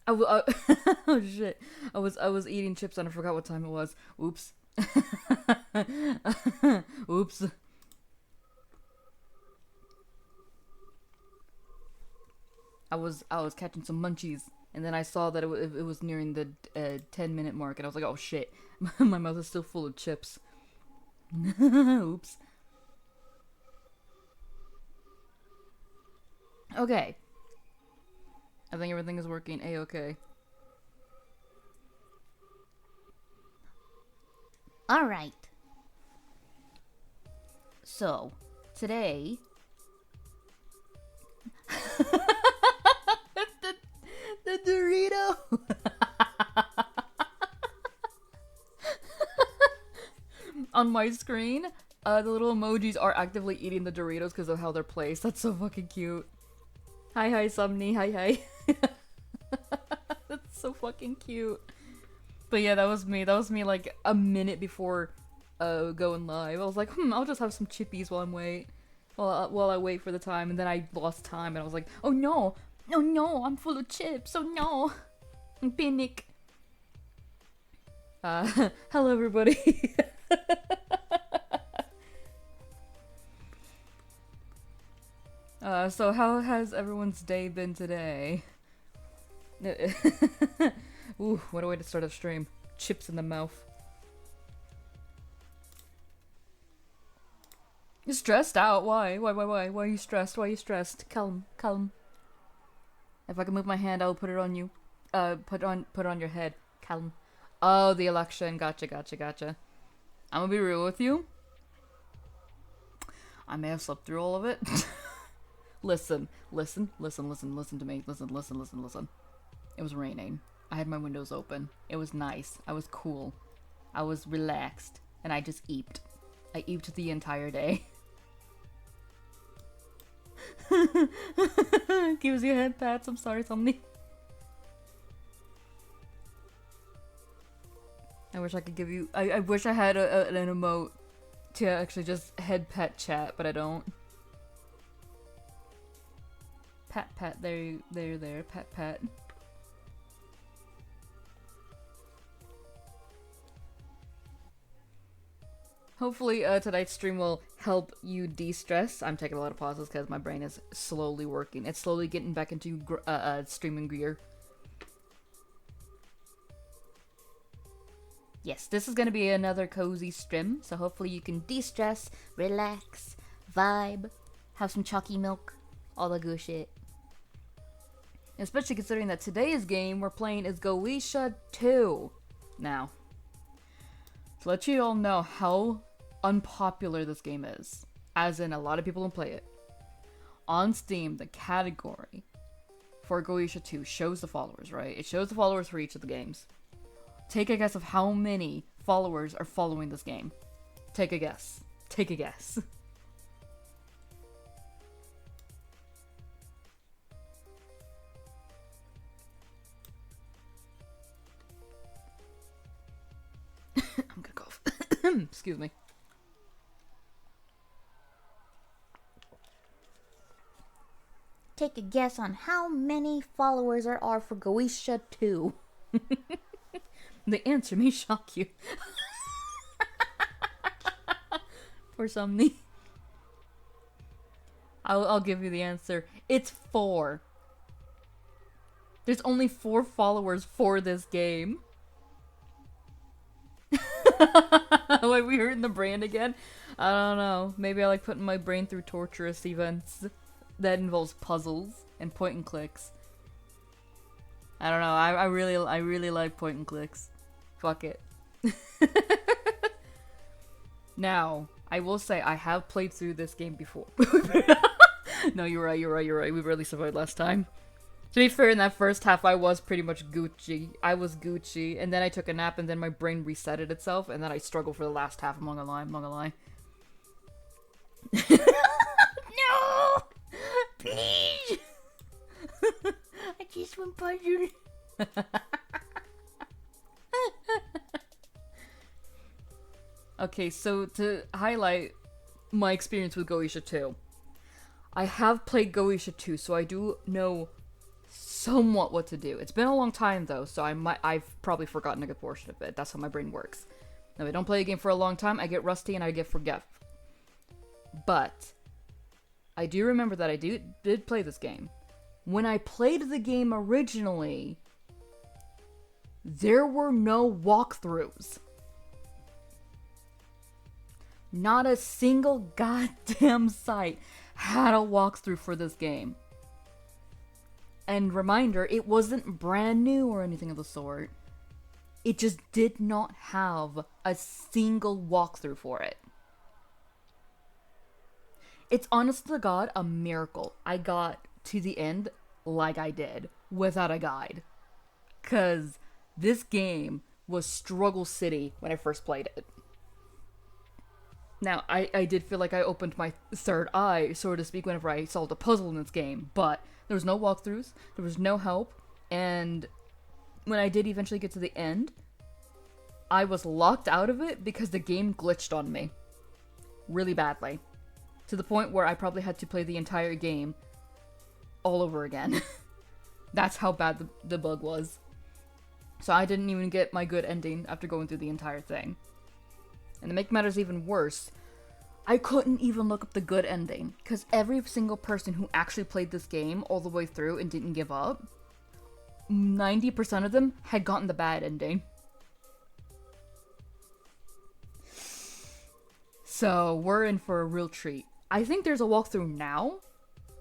Oh shit. I was eating chips and I forgot what time it was. Oops. Oops. I was catching some munchies and then I saw that it was nearing the 10-minute mark and I was like, "Oh shit. My mouth is still full of chips." Oops. Okay. I think everything is working A-okay. Alright. So, today... the Dorito! On my screen, the little emojis are actively eating the Doritos because of how they're placed. That's so fucking cute. Hi, Sumney. Hi. That's so fucking cute. But yeah, that was me. That was me like a minute before going live. I was like, I'll just have some chippies while I wait for the time. And then I lost time and I was like, oh no, I'm full of chips. Oh no, I'm panic. Hello everybody. So how has everyone's day been today? Ooh, what a way to start a stream. Chips in the mouth. You're stressed out? Why? Why are you stressed? Why are you stressed? Calm. If I can move my hand, I'll put it on you. Put on your head. Calm. Oh, the election. Gotcha. I'm gonna be real with you. I may have slept through all of it. Listen to me. Listen. It was raining. I had my windows open. It was nice. I was cool. I was relaxed. And I just eeped. I eeped the entire day. Gives you head pats. I'm sorry, somebody. I wish I could give you... I wish I had an emote to actually just head pet chat, but I don't. Pat, there, pat. Hopefully tonight's stream will help you de-stress. I'm taking a lot of pauses because my brain is slowly working. It's slowly getting back into streaming gear. Yes, this is going to be another cozy stream, so hopefully you can de-stress, relax, vibe, have some chalky milk, all the good shit. Especially considering that today's game we're playing is Goetia 2. Now, to let you all know how unpopular this game is, as in a lot of people don't play it. On Steam, the category for Goetia 2 shows the followers, right? It shows the followers for each of the games. Take a guess of how many followers are following this game. Take a guess. I'm gonna cough. Excuse me. Take a guess on how many followers there are for Goetia 2. The answer may shock you. For something. I'll give you the answer. It's 4. There's only 4 followers for this game. Wait, we heard the brand again? I don't know. Maybe I like putting my brain through torturous events that involves puzzles and point and clicks. I don't know. I really like point and clicks. Fuck it. Now, I will say I have played through this game before. No, you're right. We barely survived last time. To be fair, in that first half, I was pretty much Gucci. I was Gucci, and then I took a nap, and then my brain resetted itself, and then I struggled for the last half. I'm not gonna lie. No! Please! I just want puzzle. Okay, so to highlight my experience with Goetia 2. I have played Goetia 2, so I do know somewhat what to do. It's been a long time though, so I've probably forgotten a good portion of it. That's how my brain works. Now, if I don't play a game for a long time, I get rusty and I get forgetful. But I do remember that I did play this game. When I played the game originally, there were no walkthroughs. Not a single goddamn site had a walkthrough for this game. And reminder, it wasn't brand new or anything of the sort. It just did not have a single walkthrough for it. It's honest to God a miracle I got to the end like I did, without a guide. Because this game was struggle city when I first played it. Now, I did feel like I opened my third eye, so to speak, whenever I solved a puzzle in this game, but there was no walkthroughs, there was no help, and when I did eventually get to the end, I was locked out of it because the game glitched on me. Really badly. To the point where I probably had to play the entire game all over again. That's how bad the bug was. So I didn't even get my good ending after going through the entire thing. And to make matters even worse, I couldn't even look up the good ending, because every single person who actually played this game all the way through and didn't give up, 90% of them had gotten the bad ending. So we're in for a real treat. I think there's a walkthrough now,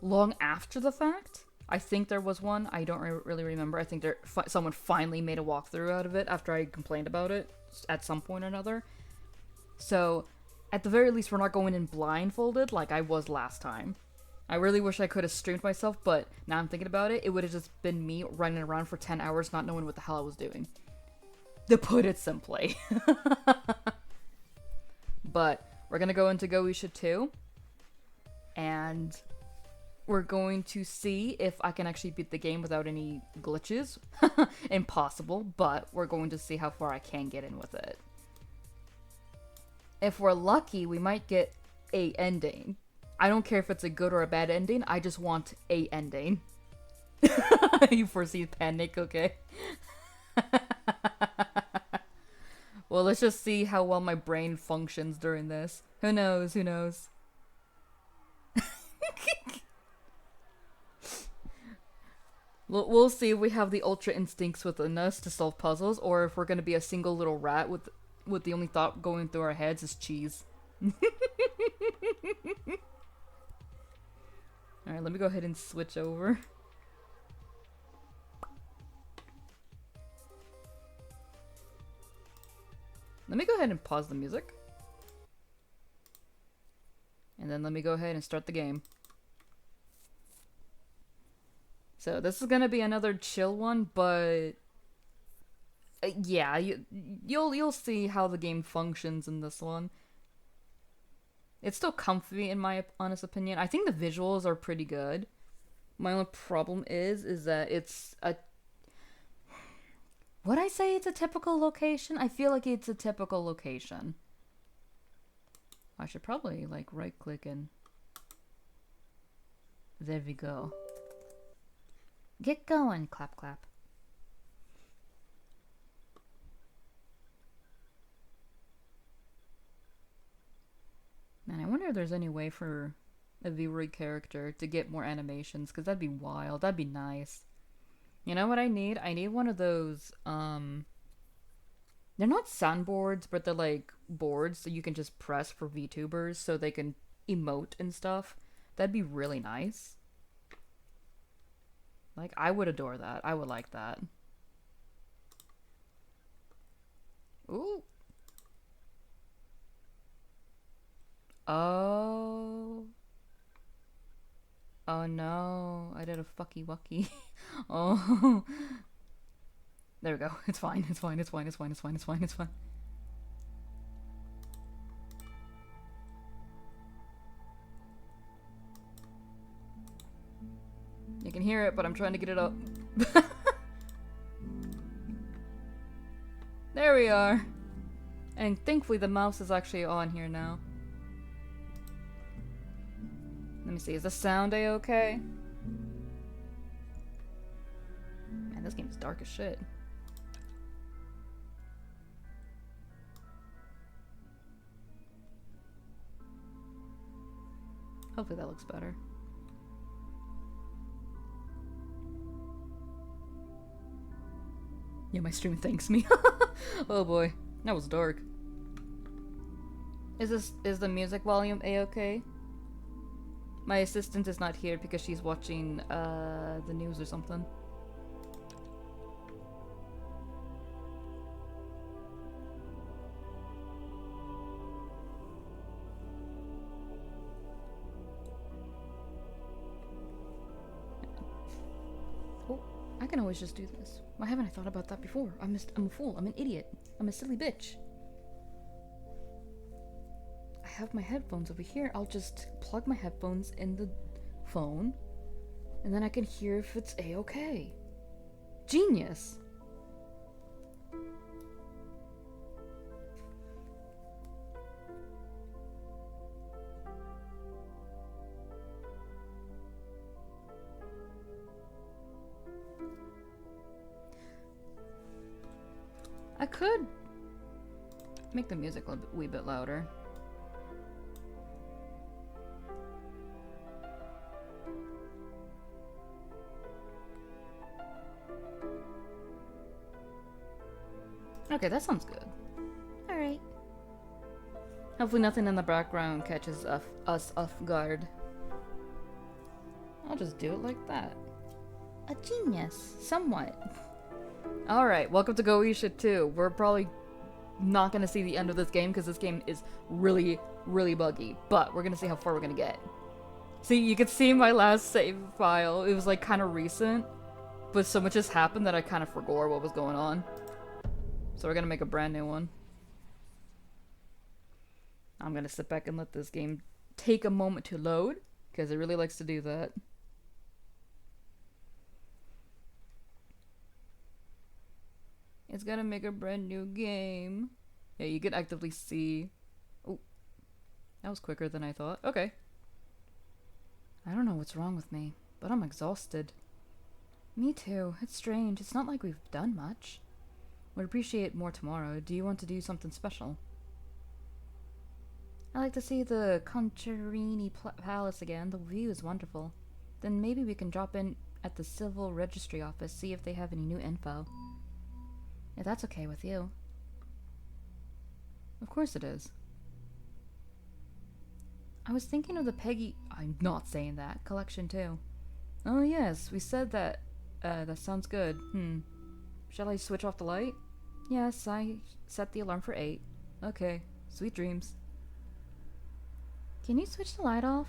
long after the fact. I think there was one. I don't really remember. I think someone finally made a walkthrough out of it after I complained about it at some point or another. So, at the very least, we're not going in blindfolded like I was last time. I really wish I could have streamed myself, but now I'm thinking about it, it would have just been me running around for 10 hours not knowing what the hell I was doing. To put it simply. But, we're gonna go into Goetia 2, and we're going to see if I can actually beat the game without any glitches. Impossible, but we're going to see how far I can get in with it. If we're lucky, we might get a ending. I don't care if it's a good or a bad ending, I just want a ending. You foresee panic, okay? Well, let's just see how well my brain functions during this. Who knows, who knows? We'll see if we have the ultra instincts within us to solve puzzles, or if we're gonna be a single little rat with the only thought going through our heads is cheese. Alright, let me go ahead and switch over. Let me go ahead and pause the music. And then let me go ahead and start the game. So this is gonna be another chill one, but yeah, you'll see how the game functions in this one. It's still comfy in my honest opinion. I think the visuals are pretty good. My only problem is that it's a... Would I say it's a typical location? I feel like it's a typical location. I should probably like right click and... There we go. Get going, clap clap. Man, I wonder if there's any way for a V-Ray character to get more animations, because that'd be wild. That'd be nice. You know what I need? I need one of those, they're not soundboards, but they're like boards that you can just press for VTubers so they can emote and stuff. That'd be really nice. Like, I would adore that. I would like that. Ooh. Oh. Oh no. I did a fucky wucky. Oh. There we go. It's fine. It's fine. It's fine. It's fine. It's fine. It's fine. It's fine. You can hear it, but I'm trying to get it up. There we are. And thankfully the mouse is actually on here now. Let me see, is the sound a-okay? Man, this game is dark as shit. Hopefully that looks better. Yeah, my stream thanks me. Oh boy, that was dark. Is the music volume a-okay? My assistant is not here because she's watching the news or something. Oh, I can always just do this. Why haven't I thought about that before? I'm a fool. I'm an idiot. I'm a silly bitch. I have my headphones over here. I'll just plug my headphones in the phone, and then I can hear if it's a-okay. Genius! I could make the music a wee bit louder. Okay, that sounds good. Alright. Hopefully nothing in the background catches us off guard. I'll just do it like that. A genius. Somewhat. Alright, welcome to Goetia 2. We're probably not gonna see the end of this game because this game is really, really buggy. But we're gonna see how far we're gonna get. See, you can see my last save file. It was like kind of recent. But so much has happened that I kind of forgot what was going on. So we're gonna make a brand new one. I'm gonna sit back and let this game take a moment to load, because it really likes to do that. It's gonna make a brand new game. Yeah, you can actively see. Oh, that was quicker than I thought. Okay. I don't know what's wrong with me, but I'm exhausted. Me too. It's strange. It's not like we've done much. Would appreciate more tomorrow. Do you want to do something special? I like to see the Concherini Palace again. The view is wonderful. Then maybe we can drop in at the Civil Registry office, see if they have any new info. If that's okay with you. Of course it is. I was thinking of the Peggy... I'm not saying that. Collection too. Oh yes, we said that. That sounds good. Shall I switch off the light? Yes, I set the alarm for 8. Okay, sweet dreams. Can you switch the light off?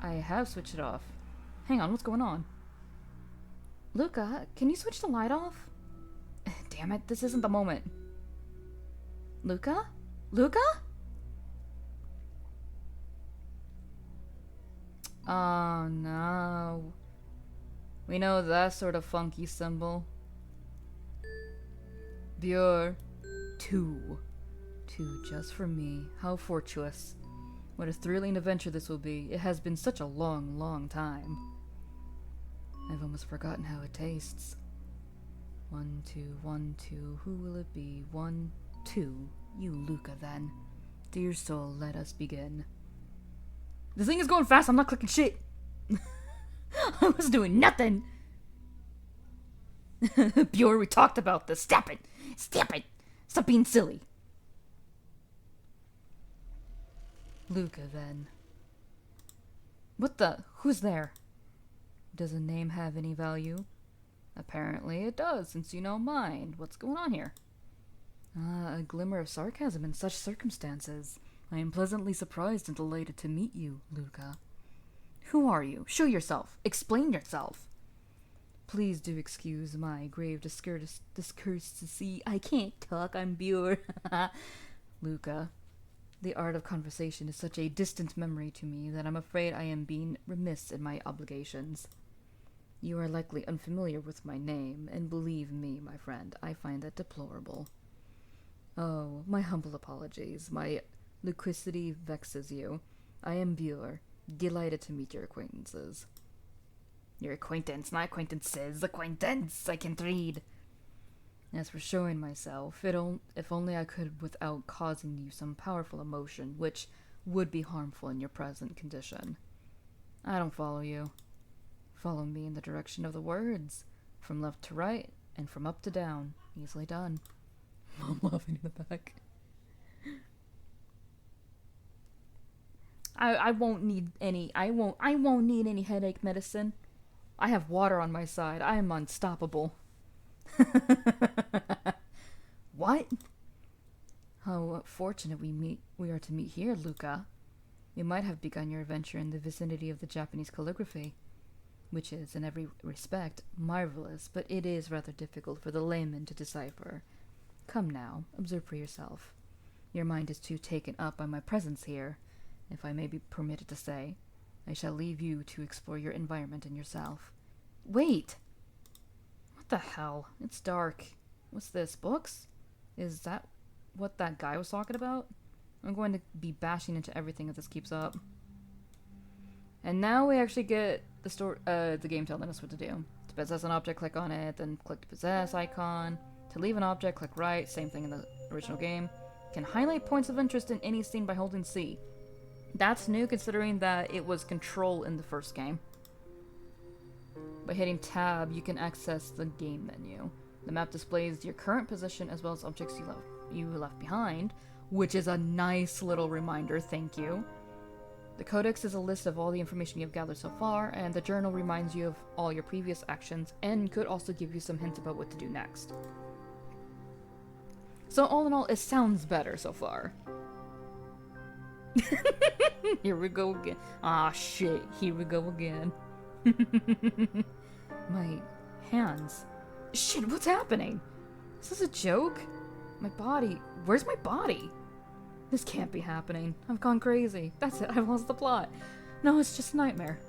I have switched it off. Hang on, what's going on? Luca, can you switch the light off? Damn it, this isn't the moment. Luca? Luca? Oh no. We know that sort of funky symbol. Bure. 2. 2 just for me. How fortuitous. What a thrilling adventure this will be. It has been such a long, long time. I've almost forgotten how it tastes. 1, 2, 1, 2. Who will it be? 1, 2. You, Luca, then. Dear soul, let us begin. The thing is going fast. I'm not clicking shit. I was doing nothing. Bure, we talked about this. Stop it. Stop it. Stop being silly. Luca, then. What the? Who's there? Does a name have any value? Apparently it does, since you know mine. What's going on here? A glimmer of sarcasm in such circumstances. I am pleasantly surprised and delighted to meet you, Luca. Who are you? Show yourself. Explain yourself. Please do excuse my grave discourtesy. I can't talk, I'm Bure. Luca, the art of conversation is such a distant memory to me that I'm afraid I am being remiss in my obligations. You are likely unfamiliar with my name, and believe me, my friend, I find that deplorable. Oh, my humble apologies. My loquacity vexes you. I am Bure, delighted to meet your acquaintances. Your acquaintance, not acquaintances. Acquaintance! I can't read. As for showing myself, if only I could without causing you some powerful emotion, which would be harmful in your present condition. I don't follow you. Follow me in the direction of the words, from left to right, and from up to down. Easily done. I'm laughing in the back. I won't need any headache medicine. I have water on my side. I am unstoppable. What? How fortunate we are to meet here, Luca. You might have begun your adventure in the vicinity of the Japanese calligraphy, which is, in every respect, marvelous, but it is rather difficult for the layman to decipher. Come now, observe for yourself. Your mind is too taken up by my presence here, if I may be permitted to say. I shall leave you to explore your environment and yourself. Wait! What the hell? It's dark. What's this, books? Is that what that guy was talking about? I'm going to be bashing into everything if this keeps up. And now we actually get the game telling us what to do. To possess an object, click on it, then click the possess icon. To leave an object, click right, same thing in the original game. Can highlight points of interest in any scene by holding C. That's new considering that it was control in the first game. By hitting tab, you can access the game menu. The map displays your current position as well as objects you left behind, which is a nice little reminder, thank you. The codex is a list of all the information you've gathered so far, and the journal reminds you of all your previous actions and could also give you some hints about what to do next. So all in all, it sounds better so far. Here we go again. Ah, shit. Here we go again. My hands. Shit, what's happening? Is this a joke? My body. Where's my body? This can't be happening. I've gone crazy. That's it. I've lost the plot. No, it's just a nightmare.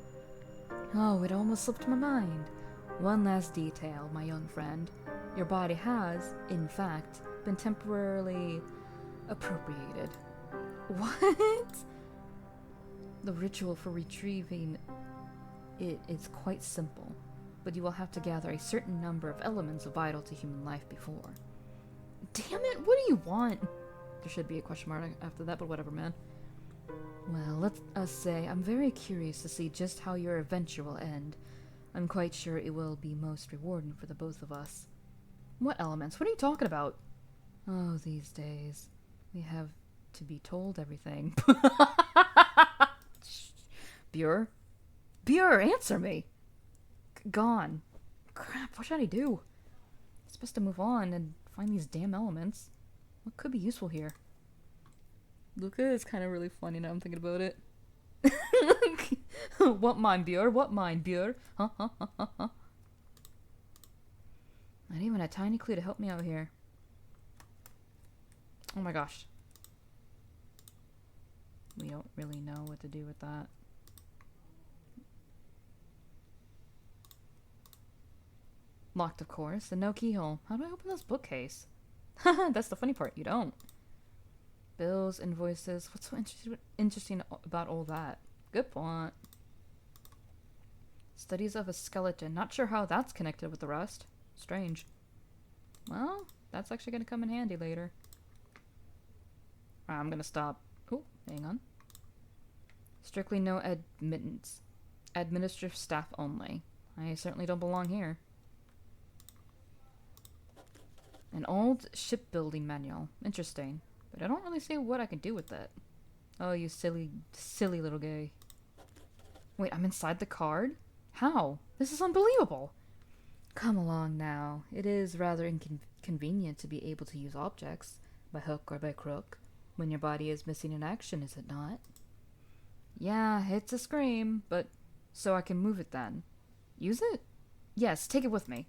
Oh, it almost slipped my mind. One last detail, my young friend. Your body has, in fact, been temporarily appropriated. What? The ritual for retrieving it is quite simple, but you will have to gather a certain number of elements vital to human life before. Damn it, what do you want? There should be a question mark after that, but whatever, man. Well, let us say I'm very curious to see just how your adventure will end. I'm quite sure it will be most rewarding for the both of us. What elements? What are you talking about? Oh, these days. We have to be told everything. Buer? Buer, answer me! Gone. Crap, what should I do? I'm supposed to move on and find these damn elements. What could be useful here? Luca is kind of really funny now I'm thinking about it. What mine, Buer? What mine, Buer? Huh? Not even a tiny clue to help me out here. Oh my gosh. We don't really know what to do with that. Locked, of course, and no keyhole. How do I open this bookcase? Haha, that's the funny part, you don't. Bills, invoices, what's so interesting about all that? Good point. Studies of a skeleton. Not sure how that's connected with the rest. Strange. Well, that's actually going to come in handy later. I'm going to stop. Oh, hang on. Strictly no admittance. Administrative staff only. I certainly don't belong here. An old shipbuilding manual. Interesting. But I don't really see what I can do with it. Oh, you silly, silly little guy. Wait, I'm inside the card? How? This is unbelievable. Come along now. It is rather inconvenient to be able to use objects, by hook or by crook, when your body is missing in action, is it not? Yeah, it's a scream, but so I can move it then. Use it? Yes, take it with me.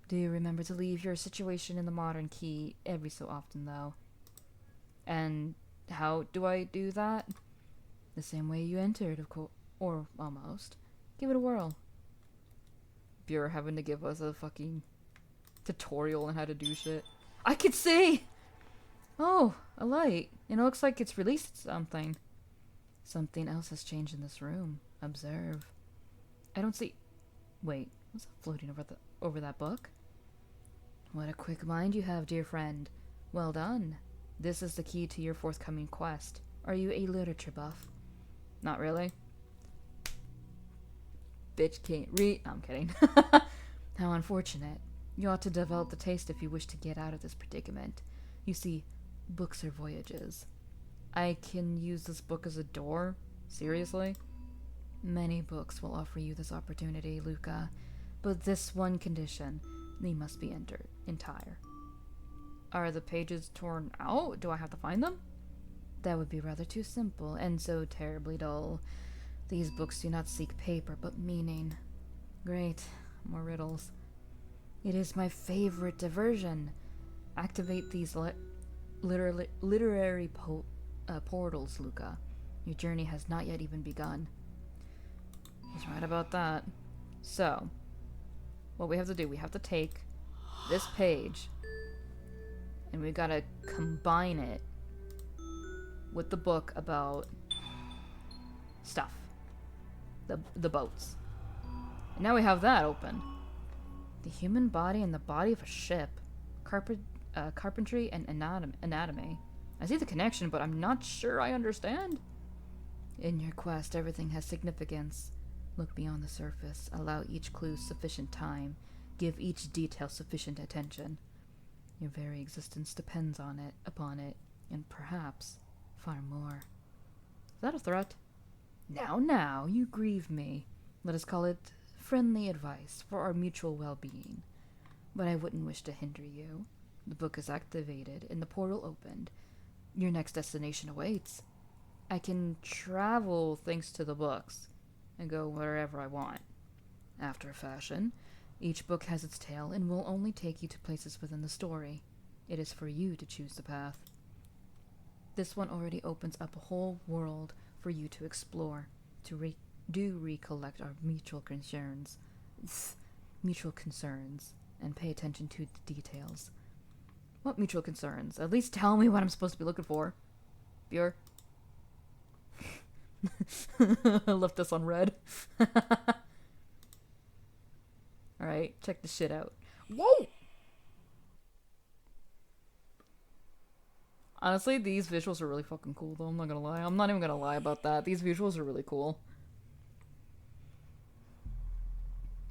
Do remember to leave your situation in the modern key every so often, though. And how do I do that? The same way you entered, of course. Or almost. Give it a whirl. Buer having to give us a fucking tutorial on how to do shit. I could see! Oh, a light. And it looks like it's released something. Something else has changed in this room. Observe. I don't see... Wait, what's that floating over that book? What a quick mind you have, dear friend. Well done. This is the key to your forthcoming quest. Are you a literature buff? Not really. Bitch can't read. No, I'm kidding. How unfortunate. You ought to develop the taste if you wish to get out of this predicament. You see, books are voyages. I can use this book as a door? Seriously? Many books will offer you this opportunity, Luca, but this one condition, they must be entire. Are the pages torn out? Do I have to find them? That would be rather too simple, and so terribly dull. These books do not seek paper, but meaning. Great. More riddles. It is my favorite diversion. Activate these literary portals, Luca. Your journey has not yet even begun. He's right about that. So, what we have to do, we have to take this page, and we gotta combine it with the book about stuff. The boats. And now we have that open. The human body and the body of a ship. Carpentry and anatomy. I see the connection, but I'm not sure I understand. In your quest, everything has significance. Look beyond the surface. Allow each clue sufficient time. Give each detail sufficient attention. Your very existence depends upon it, and perhaps far more. Is that a threat? Now, you grieve me. Let us call it friendly advice for our mutual well-being. But I wouldn't wish to hinder you. The book is activated and the portal opened. Your next destination awaits. I can travel thanks to the books and go wherever I want. After a fashion, each book has its tale and will only take you to places within the story. It is for you to choose the path. This one already opens up a whole world for you to explore, to recollect our mutual concerns, and pay attention to the details. What mutual concerns? At least tell me what I'm supposed to be looking for. Buer. I left this on red. Alright, check this shit out. Whoa! Honestly, these visuals are really fucking cool, though. I'm not gonna lie. I'm not even gonna lie about that. These visuals are really cool.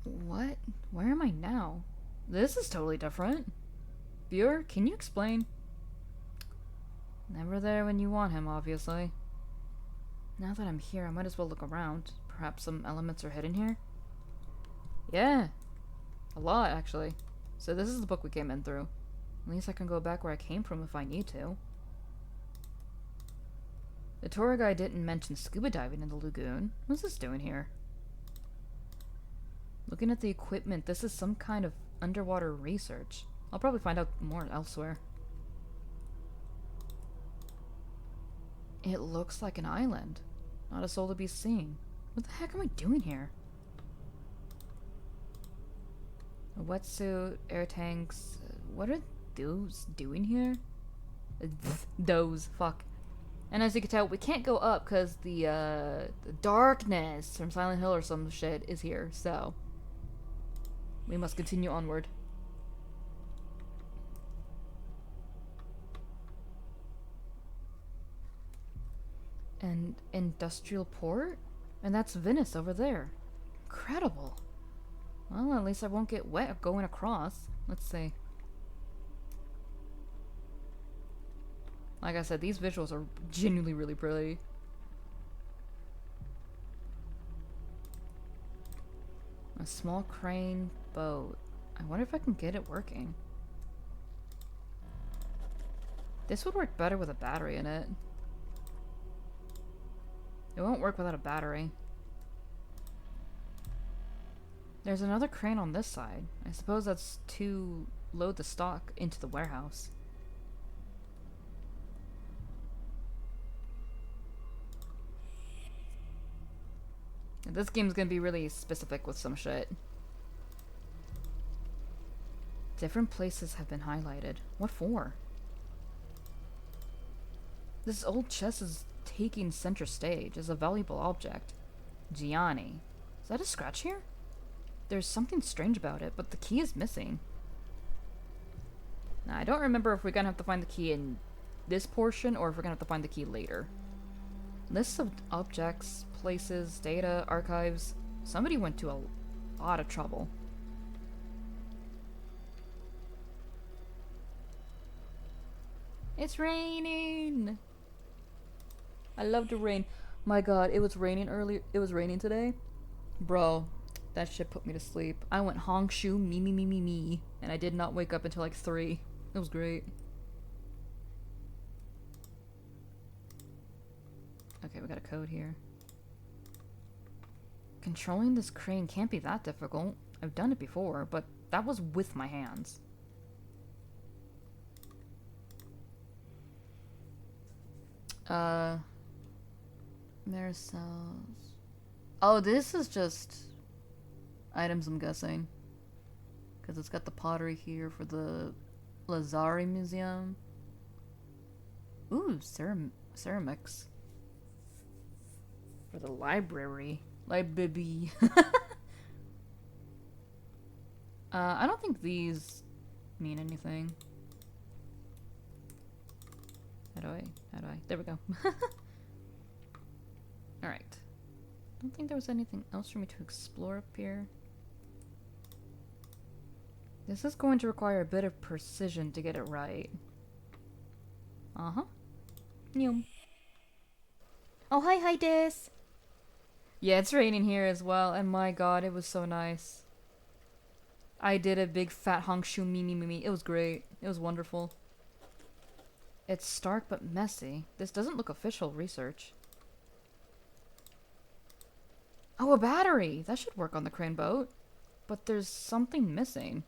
What? Where am I now? This is totally different. Buer, can you explain? Never there when you want him, obviously. Now that I'm here, I might as well look around. Perhaps some elements are hidden here? Yeah. A lot, actually. So this is the book we came in through. At least I can go back where I came from if I need to. The tour guide didn't mention scuba diving in the lagoon. What's this doing here? Looking at the equipment, this is some kind of underwater research. I'll probably find out more elsewhere. It looks like an island. Not a soul to be seen. What the heck am I doing here? A wetsuit, air tanks. What are those doing here? Those. Fuck. And as you can tell, we can't go up because the darkness from Silent Hill or some shit is here. So we must continue onward. An industrial port? And that's Venice over there. Incredible. Well, at least I won't get wet going across. Let's see. Like I said, these visuals are genuinely really pretty. A small crane boat. I wonder if I can get it working. This would work better with a battery in it. It won't work without a battery. There's another crane on this side. I suppose that's to load the stock into the warehouse. This game's gonna be really specific with some shit. Different places have been highlighted. What for? This old chest is taking center stage as a valuable object. Gianni. Is that a scratch here? there's something strange about it, but the key is missing. Now, I don't remember if we're gonna have to find the key in this portion or if we're gonna have to find the key later. Lists of objects, places, data, archives. Somebody went to a lot of trouble. It's raining! I love the rain. My god, it was raining earlier. It was raining today. Bro, that shit put me to sleep. I went honk shoo me me me me me, and I did not wake up until like 3. It was great. Okay, we got a code here. Controlling this crane can't be that difficult. I've done it before, but that was with my hands. There's cells. Oh, this is just items, I'm guessing. Because it's got the pottery here for the Lazari Museum. Ooh, ceramics. For the library. Library. I don't think these mean anything. How do I? There we go. Alright. Don't think there was anything else for me to explore up here. This is going to require a bit of precision to get it right. Uh-huh. Nyum. Oh, hi, Des. Yeah, it's raining here as well, and my god, it was so nice. I did a big fat honk shoo me me me me. It was great. It was wonderful. It's stark but messy. This doesn't look official research. Oh, a battery! That should work on the crane boat. But there's something missing.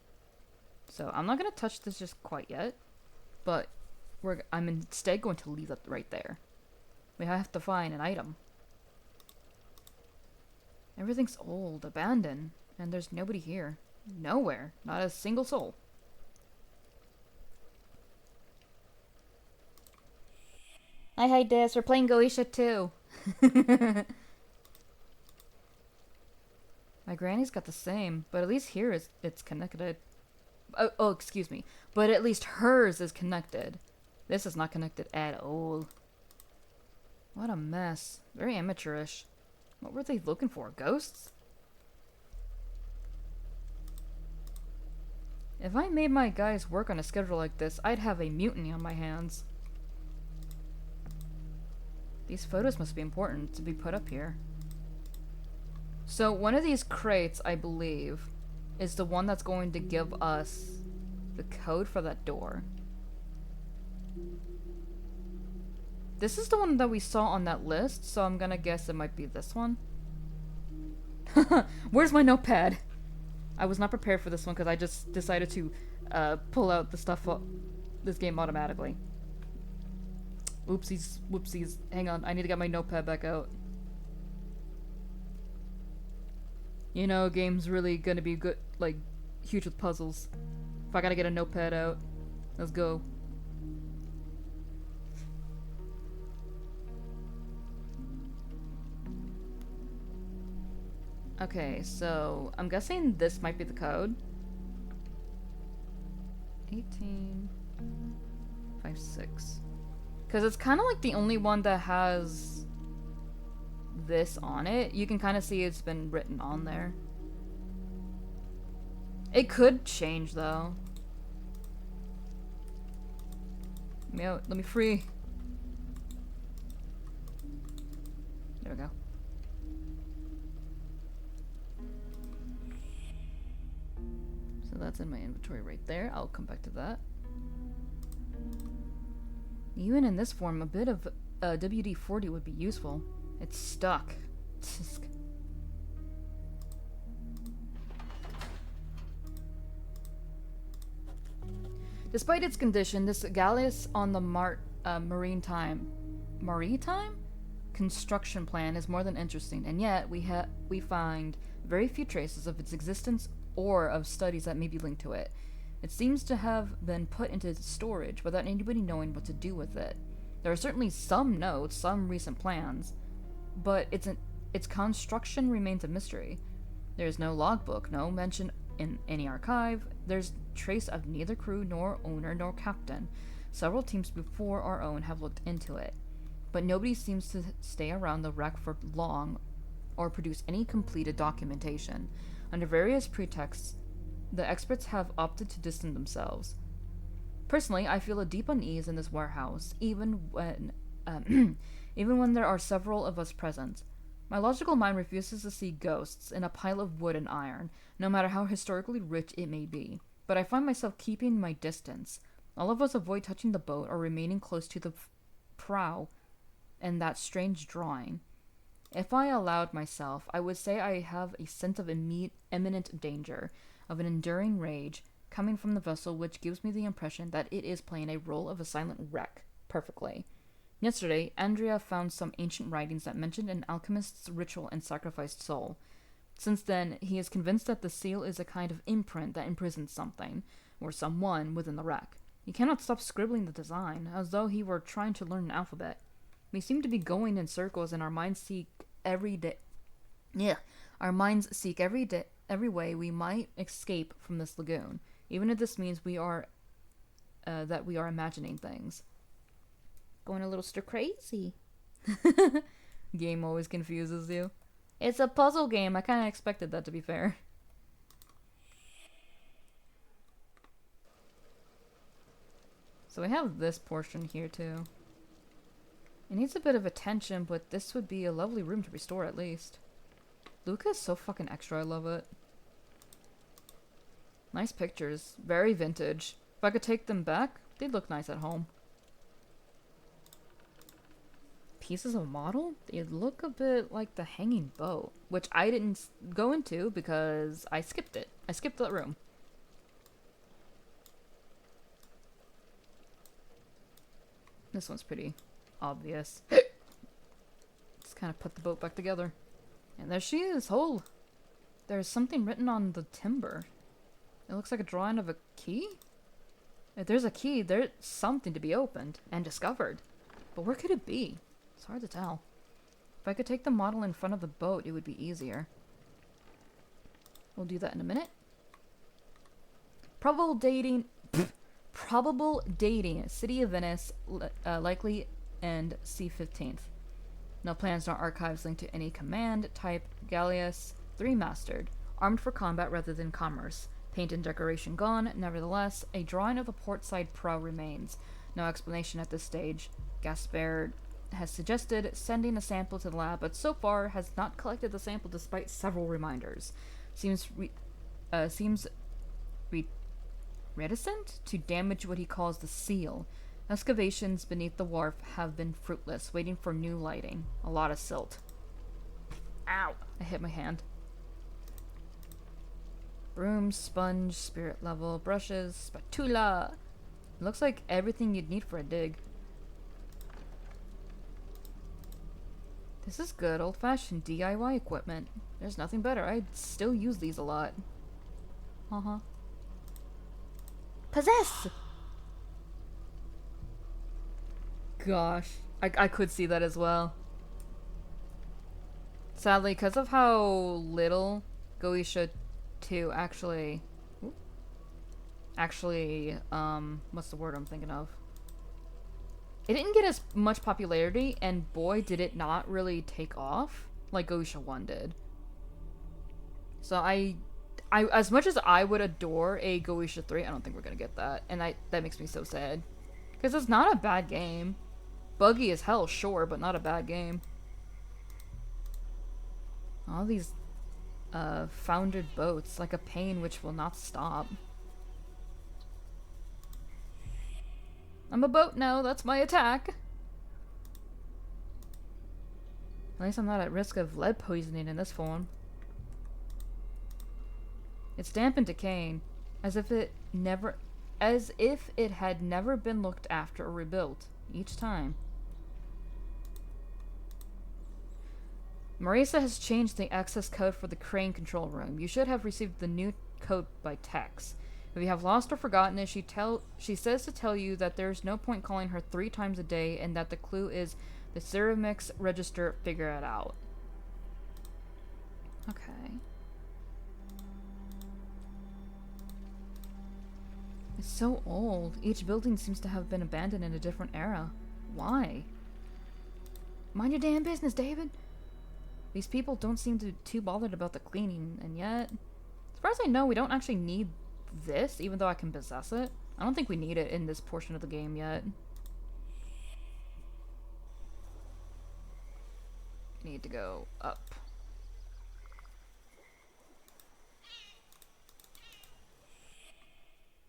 So I'm not going to touch this just quite yet. But I'm instead going to leave that right there. We have to find an item. Everything's old, abandoned, and there's nobody here. Nowhere. Not a single soul. Hi, Des. We're playing Goetia too. My granny's got the same, but at least here it's connected. Oh, excuse me. But at least hers is connected. This is not connected at all. What a mess. Very amateurish. What were they looking for? Ghosts? If I made my guys work on a schedule like this, I'd have a mutiny on my hands. These photos must be important to be put up here. So one of these crates, I believe, is the one that's going to give us the code for that door. This is the one that we saw on that list, so I'm gonna guess it might be this one. Where's my notepad? I was not prepared for this one because I just decided to pull out the stuff this game automatically. Oopsies, whoopsies. Hang on, I need to get my notepad back out. You know, game's really gonna be good, like, huge with puzzles. If I gotta get a notepad out, let's go. Okay, so I'm guessing this might be the code. 1856. Because it's kind of like the only one that has this on it. You can kind of see it's been written on there. It could change though. Let me out. Let me free. There we go. So that's in my inventory right there. I'll come back to that. Even in this form, a bit of WD-40 would be useful. It's stuck. Tisk. Despite its condition, this galleass on the maritime construction plan is more than interesting, and yet we find very few traces of its existence or of studies that may be linked to it. It seems to have been put into storage without anybody knowing what to do with it. There are certainly some notes, some recent plans, but its construction remains a mystery. There's no logbook, no mention in any archive. There's trace of neither crew nor owner nor captain. Several teams before our own have looked into it, but nobody seems to stay around the wreck for long or produce any completed documentation. Under various pretexts, the experts have opted to distance themselves. Personally, I feel a deep unease in this warehouse, even when there are several of us present. My logical mind refuses to see ghosts in a pile of wood and iron, no matter how historically rich it may be. But I find myself keeping my distance. All of us avoid touching the boat or remaining close to the prow and that strange drawing. If I allowed myself, I would say I have a sense of imminent danger, of an enduring rage, coming from the vessel, which gives me the impression that it is playing a role of a silent wreck perfectly. Yesterday, Andrea found some ancient writings that mentioned an alchemist's ritual and sacrificed soul. Since then, he is convinced that the seal is a kind of imprint that imprisons something, or someone, within the wreck. He cannot stop scribbling the design, as though he were trying to learn an alphabet. We seem to be going in circles, and our minds seek every way we might escape from this lagoon, even if this means that we are imagining things. Going a little stir crazy. Game always confuses you. It's a puzzle game. I kind of expected that, to be fair. So we have this portion here too. It needs a bit of attention, but this would be a lovely room to restore at least. Luca is so fucking extra. I love it. Nice pictures. Very vintage. If I could take them back, they'd look nice at home. Pieces of model? They look a bit like the hanging boat, which I didn't go into because I skipped it. I skipped that room. This one's pretty obvious. Just kind of put the boat back together. And there she is, whole. There's something written on the timber. It looks like a drawing of a key? If there's a key, there's something to be opened and discovered. But where could it be? It's hard to tell. If I could take the model in front of the boat, it would be easier. We'll do that in a minute. Probable dating. City of Venice, likely end C15th. No plans nor archives linked to any command. Type Gallius 3 mastered. Armed for combat rather than commerce. Paint and decoration gone. Nevertheless, a drawing of the port side prow remains. No explanation at this stage. Gaspard has suggested sending a sample to the lab, but so far has not collected the sample despite several reminders. Seems reticent to damage what he calls the seal. Excavations beneath the wharf have been fruitless, waiting for new lighting. A lot of silt. Ow! I hit my hand. Broom, sponge, spirit level, brushes, spatula. It looks like everything you'd need for a dig. This is good old-fashioned DIY equipment. There's nothing better. I'd still use these a lot. Uh-huh. Possess! Gosh. I could see that as well. Sadly, because of how little Goetia 2 actually... what's the word I'm thinking of? It didn't get as much popularity, and boy, did it not really take off like Goetia 1 did. So I as much as I would adore a Goetia 3, I don't think we're gonna get that, and that makes me so sad. Because it's not a bad game. Buggy as hell, sure, but not a bad game. All these foundered boats, like a pain which will not stop. I'm a boat now, that's my attack. At least I'm not at risk of lead poisoning in this form. It's damp and decaying, as if it had never been looked after or rebuilt, each time. Marisa has changed the access code for the crane control room. You should have received the new code by text. If you have lost or forgotten it, she says to tell you that there's no point calling her 3 times a day and that the clue is the ceramics register. Figure it out. Okay. It's so old. Each building seems to have been abandoned in a different era. Why? Mind your damn business, David! These people don't seem too bothered about the cleaning, and yet... As far as I know, we don't actually need this, even though I can possess it. I don't think we need it in this portion of the game yet. Need to go up.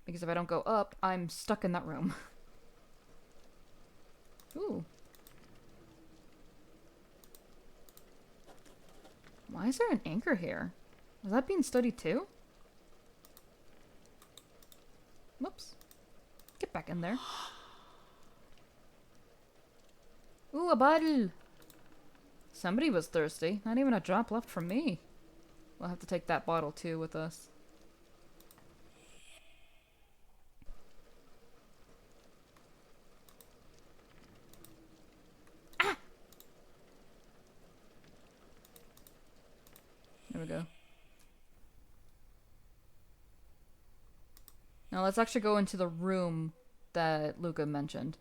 Because if I don't go up, I'm stuck in that room. Ooh. Why is there an anchor here? Is that being studied too? Whoops. Get back in there. Ooh, a bottle! Somebody was thirsty. Not even a drop left for me. We'll have to take that bottle too with us. Ah! There we go. Now let's actually go into the room that Luca mentioned.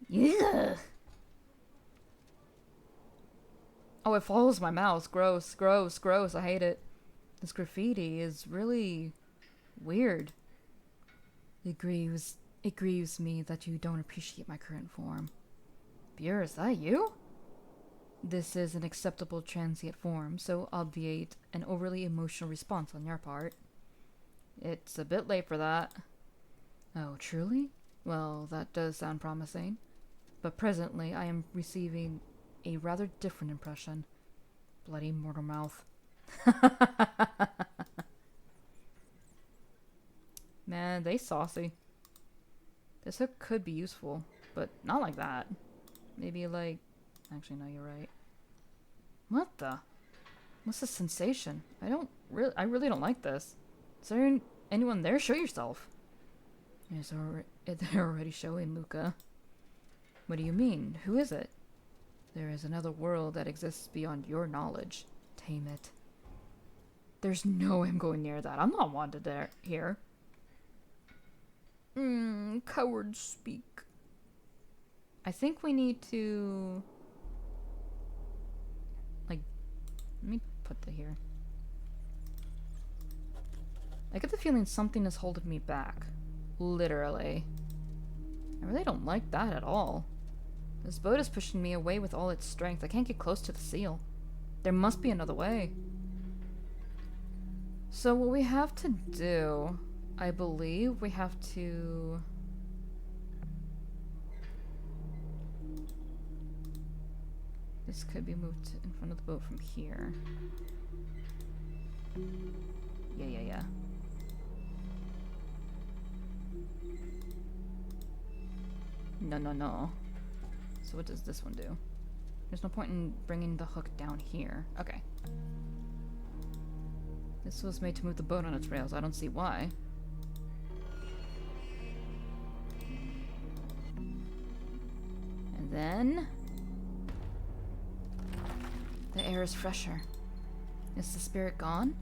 Yeah. Oh, it follows my mouse. Gross, gross, gross. I hate it. This graffiti is really weird. It grieves me that you don't appreciate my current form. Buer, is that you? This is an acceptable transient form, so obviate an overly emotional response on your part. It's a bit late for that. Oh, truly? Well, that does sound promising. But presently, I am receiving a rather different impression. Bloody mortar mouth. Man, they saucy. This hook could be useful, but not like that. Maybe like... Actually, no, you're right. What the? What's the sensation? I really don't like this. Is there anyone there? Show yourself. They're already showing, Luca. What do you mean? Who is it? There is another world that exists beyond your knowledge. Tame it. There's no way I'm going near that. I'm not wanted there here. Cowards speak. I think we need to... Like, let me put that here. I get the feeling something is holding me back. Literally. I really don't like that at all. This boat is pushing me away with all its strength. I can't get close to the seal. There must be another way. So what we have to do, I believe we have to... This could be moved in front of the boat from here. Yeah. No. So what does this one do? There's no point in bringing the hook down here. Okay. This was made to move the boat on its rails. I don't see why. And then... The air is fresher. Is the spirit gone?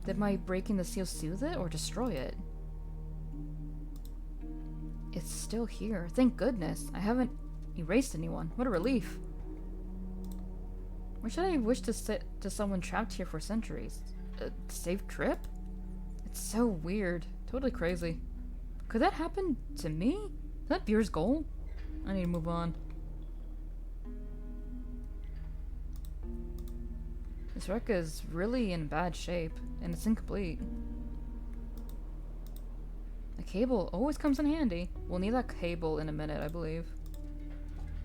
Did my breaking the seal soothe it or destroy it? It's still here. Thank goodness. I haven't erased anyone. What a relief. Why should I wish to someone trapped here for centuries? A safe trip? It's so weird. Totally crazy. Could that happen to me? Is that Buer's goal? I need to move on. This wreck is really in bad shape, and it's incomplete. A cable always comes in handy. We'll need that cable in a minute, I believe.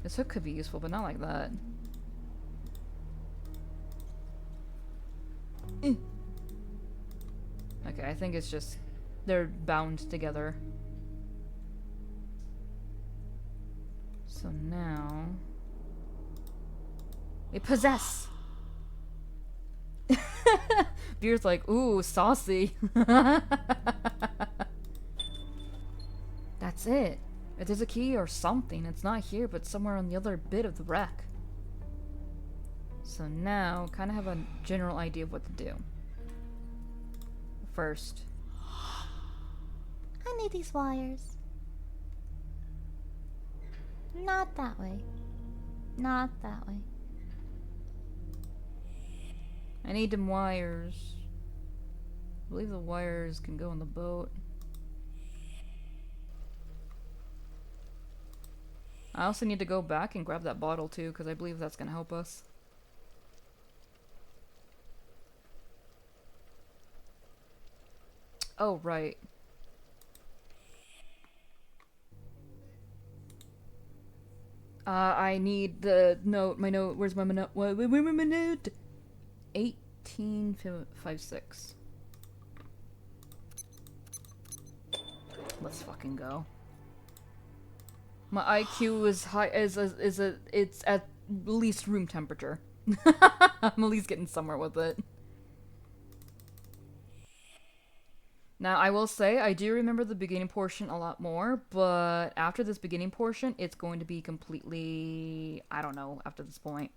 This hook could be useful, but not like that. Okay, I think it's just... they're bound together. So now... They possess! Buer's like, ooh, saucy. That's it. If there's a key or something, it's not here, but somewhere on the other bit of the wreck. So now, kind of have a general idea of what to do. First, I need these wires. Not that way. Not that way. I need them wires. I believe the wires can go on the boat. I also need to go back and grab that bottle too, because I believe that's going to help us. Oh, right. I need the note. My note. Where's my note? Where's my note? 1856. Let's fucking go. My IQ is high. It's at least room temperature. I'm at least getting somewhere with it. Now, I will say, I do remember the beginning portion a lot more, but after this beginning portion, it's going to be completely... I don't know, after this point.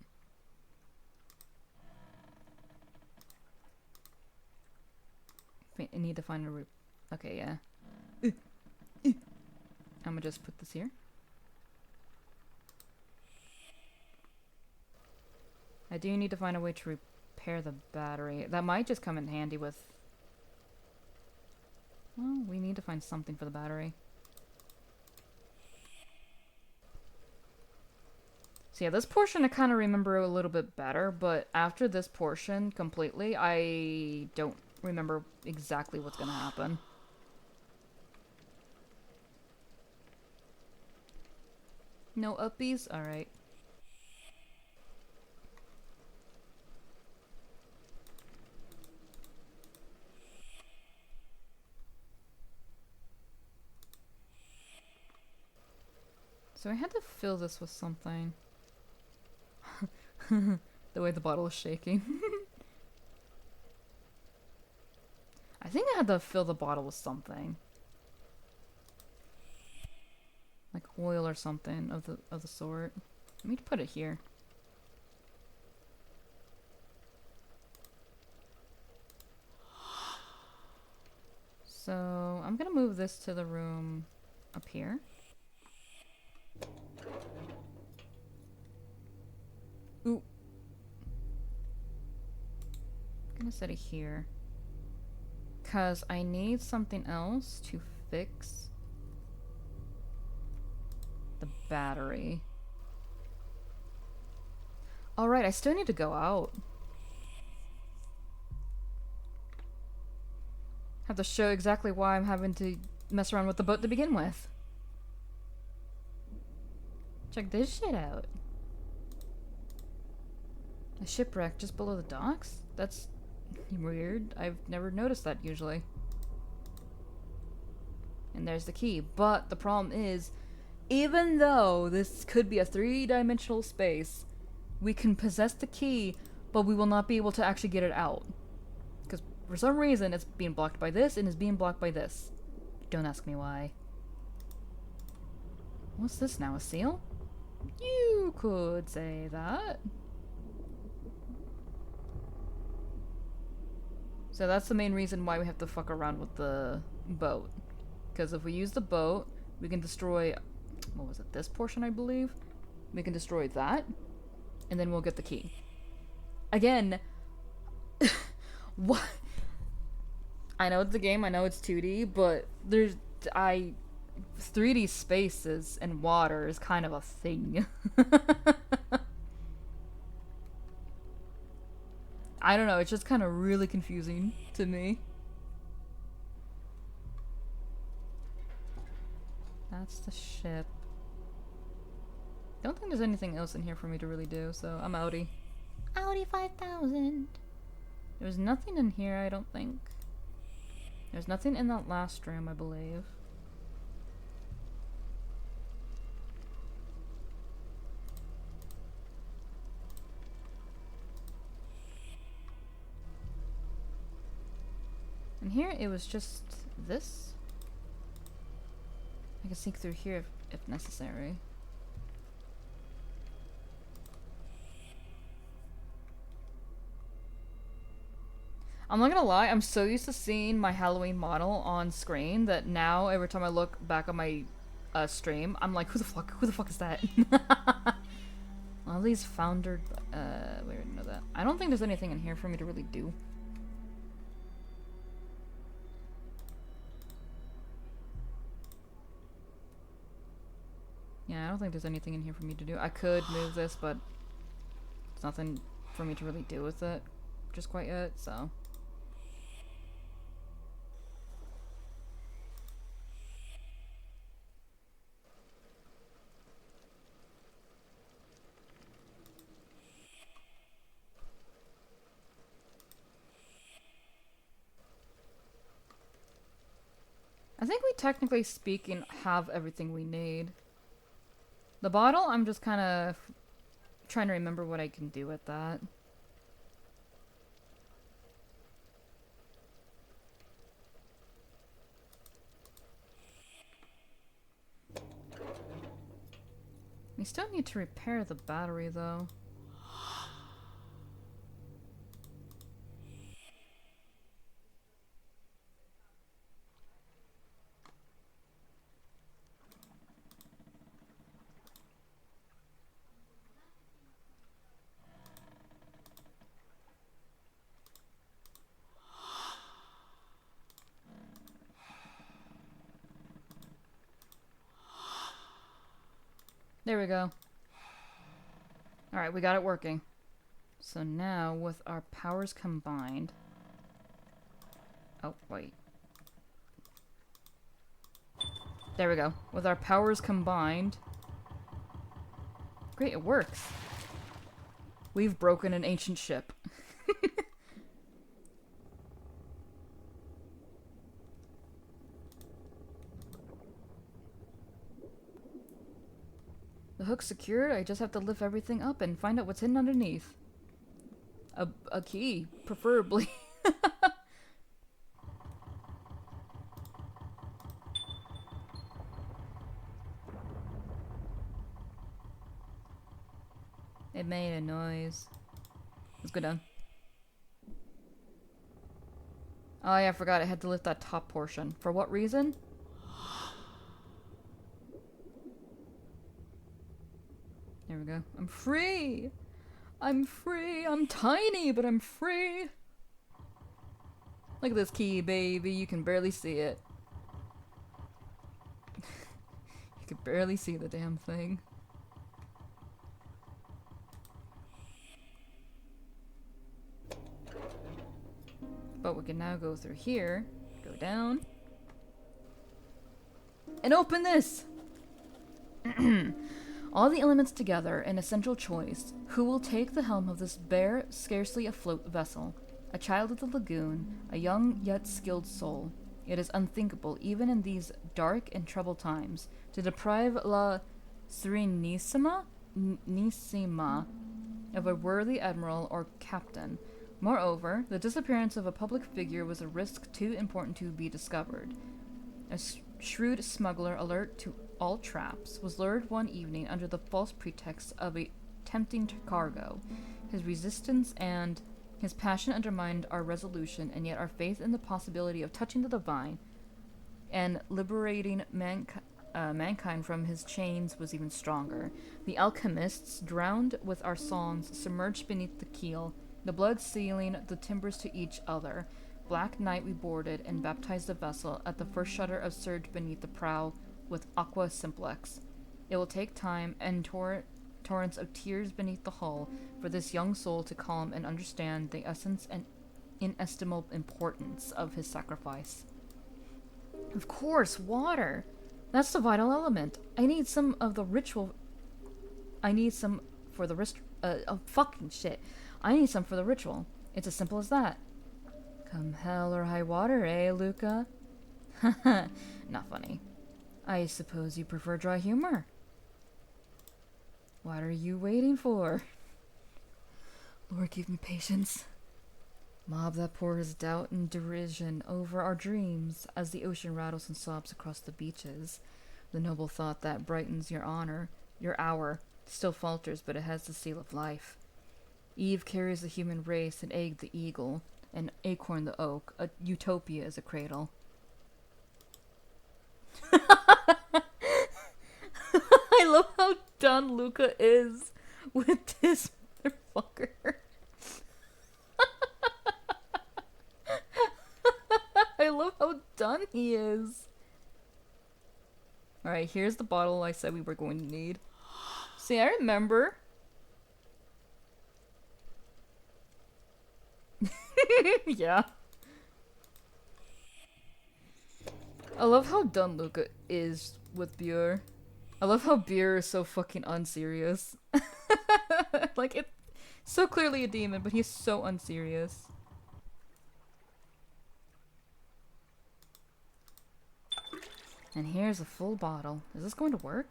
I need to find a... Okay, yeah. I'm gonna just put this here. I do need to find a way to repair the battery. That might just come in handy with... Well, we need to find something for the battery. So yeah, this portion I kind of remember a little bit better, but after this portion completely, I don't remember exactly what's gonna happen. No uppies? Alright. So I had to fill this with something. The way the bottle is shaking. I think I had to fill the bottle with something. Like oil or something of the sort. Let me put it here. So I'm gonna move this to the room up here. Ooh. I'm gonna set it here. 'Cause I need something else to fix the battery. Alright, I still need to go out. Have to show exactly why I'm having to mess around with the boat to begin with. Check this shit out. A shipwreck just below the docks? That's weird. I've never noticed that usually. And there's the key. But the problem is, even though this could be a three-dimensional space, we can possess the key, but we will not be able to actually get it out. Because for some reason, it's being blocked by this, and it's being blocked by this. Don't ask me why. What's this now, a seal? You could say that. So that's the main reason why we have to fuck around with the boat. Because if we use the boat, we can destroy... What was it? This portion, I believe? We can destroy that. And then we'll get the key. Again... What? I know it's a game, I know it's 2D, but there's... 3D spaces and water is kind of a thing. I don't know, it's just kind of really confusing to me. That's the ship. Don't think there's anything else in here for me to really do, so I'm outie. Audi 5000. There's nothing in here, I don't think. There's nothing in that last room, I believe. And here it was just this. I can sneak through here if necessary. I'm not gonna lie, I'm so used to seeing my Halloween model on screen that now every time I look back on my stream, I'm like, who the fuck is that? All these foundered, wait, I didn't know that. I don't think there's anything in here for me to really do. Yeah, I don't think there's anything in here for me to do. I could move this, but there's nothing for me to really do with it just quite yet, so. I think we, technically speaking, have everything we need. The bottle, I'm just kind of trying to remember what I can do with that. We still need to repair the battery, though. There we go. Alright, we got it working. So now, with our powers combined... Oh, wait. There we go. With our powers combined... Great, it works. We've broken an ancient ship. The hook's secured, I just have to lift everything up and find out what's hidden underneath. A key, preferably. It made a noise. Let's go down. Oh yeah, I forgot I had to lift that top portion. For what reason? There we go. I'm free! I'm free! I'm tiny, but I'm free! Look at this key, baby. You can barely see it. You can barely see the damn thing. But we can now go through here, go down, and open this! All the elements together, an essential choice. Who will take the helm of this bare, scarcely afloat vessel? A child of the lagoon, a young yet skilled soul. It is unthinkable, even in these dark and troubled times, to deprive La Serenissima of a worthy admiral or captain. Moreover, the disappearance of a public figure was a risk too important to be discovered. A shrewd smuggler, alert to all traps, was lured one evening under the false pretext of a tempting cargo. His resistance and his passion undermined our resolution, and yet our faith in the possibility of touching the divine and liberating mankind from his chains was even stronger. The alchemists, drowned with our songs, submerged beneath the keel, the blood sealing the timbers to each other. Black night we boarded and baptized the vessel. At the first shudder of surge beneath the prow with aqua simplex. It will take time and torrents of tears beneath the hull for this young soul to calm and understand the essence and inestimable importance of his sacrifice. Of course, water! That's the vital element. I need some of the ritual... I need some for the oh, fucking shit. I need some for the ritual. It's as simple as that. Come hell or high water, eh, Luca? Haha, not funny. I suppose you prefer dry humor. What are you waiting for? Lord, give me patience. Mob that pours doubt and derision over our dreams as the ocean rattles and sobs across the beaches. The noble thought that brightens your honor, your hour, still falters, but it has the seal of life. Eve carries the human race and egg the eagle, an acorn the oak, a utopia is a cradle. I love how done Luca is with this motherfucker. I love how done he is. Alright, here's the bottle I said we were going to need. See, I remember. Yeah. I love how done Luca is with beer. I love how beer is so fucking unserious. Like, it's so clearly a demon, but he's so unserious. And here's a full bottle. Is this going to work?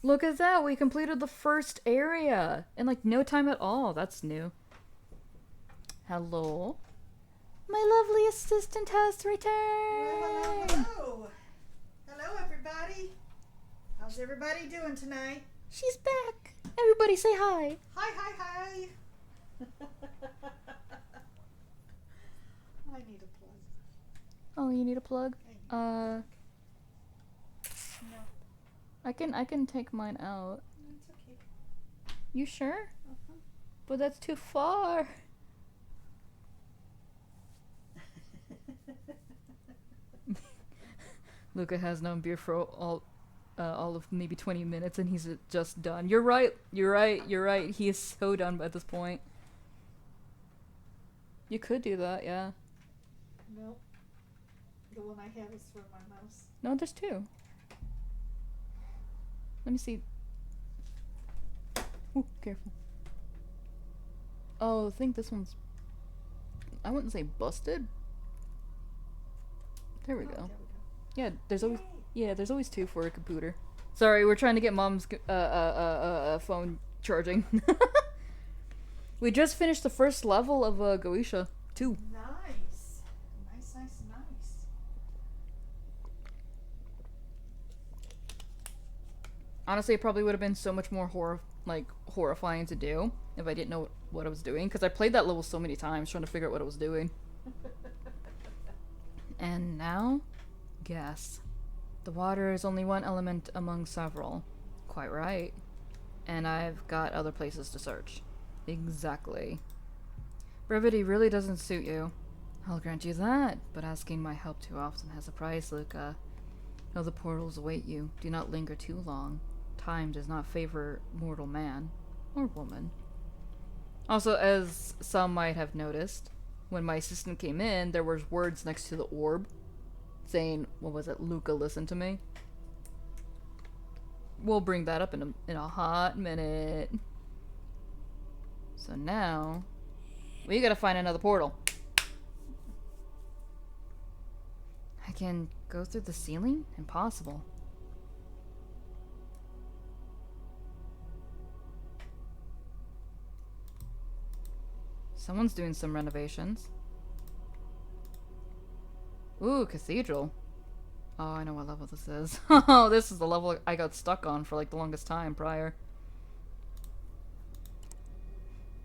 Look at that! We completed the first area! In like no time at all. That's new. Hello? My lovely assistant has returned! Hello, hello! Hello, everybody! How's everybody doing tonight? She's back! Everybody say hi! Hi, hi, hi! I need a plug. Oh, you need a plug? No, I can take mine out. it's okay. You sure? Uh-huh. But that's too far. Luca has known beer for all of maybe 20 minutes and he's just done. You're right. You're right. You're right. He is so done at this point. You could do that, yeah. No. The one I have is for my mouse. No, there's two. Let me see. Ooh, careful. Oh, I think this one's... I wouldn't say busted. There we Oh, go. there we go. Yeah, there's always... Yay. Yeah, there's always two for a computer. Sorry, we're trying to get mom's phone charging. We just finished the first level of Goetia 2. Nice. Nice, nice, nice. Honestly, it probably would have been so much more horrifying to do if I didn't know what I was doing, because I played that level so many times trying to figure out what I was doing. And now, guess. The water is only one element among several. Quite right. And I've got other places to search. Exactly. Brevity really doesn't suit you. I'll grant you that, but asking my help too often has a price, Luca. Know the portals await you. Do not linger too long. Time does not favor mortal man. Or woman. Also, as some might have noticed, when my assistant came in, there was words next to the orb saying, what was it, Luca, listen to me? We'll bring that up in a hot minute. So now, we gotta find another portal. I can go through the ceiling? Impossible. Someone's doing some renovations. Ooh, cathedral. Oh, I know what level this is. Oh, this is the level I got stuck on for like the longest time prior.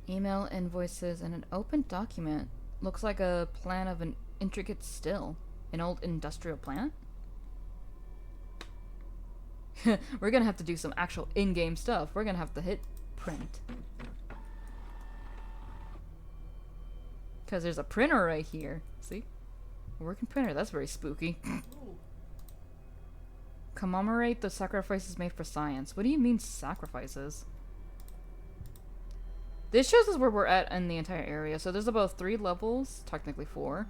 Email, invoices, and an open document. Looks like a plan of an intricate still. An old industrial plant? We're gonna have to do some actual in-game stuff. We're gonna have to hit print. Because there's a printer right here. See? A working printer. That's very spooky. Ooh. Commemorate the sacrifices made for science. What do you mean sacrifices? This shows us where we're at in the entire area. So there's about 3 levels, technically 4.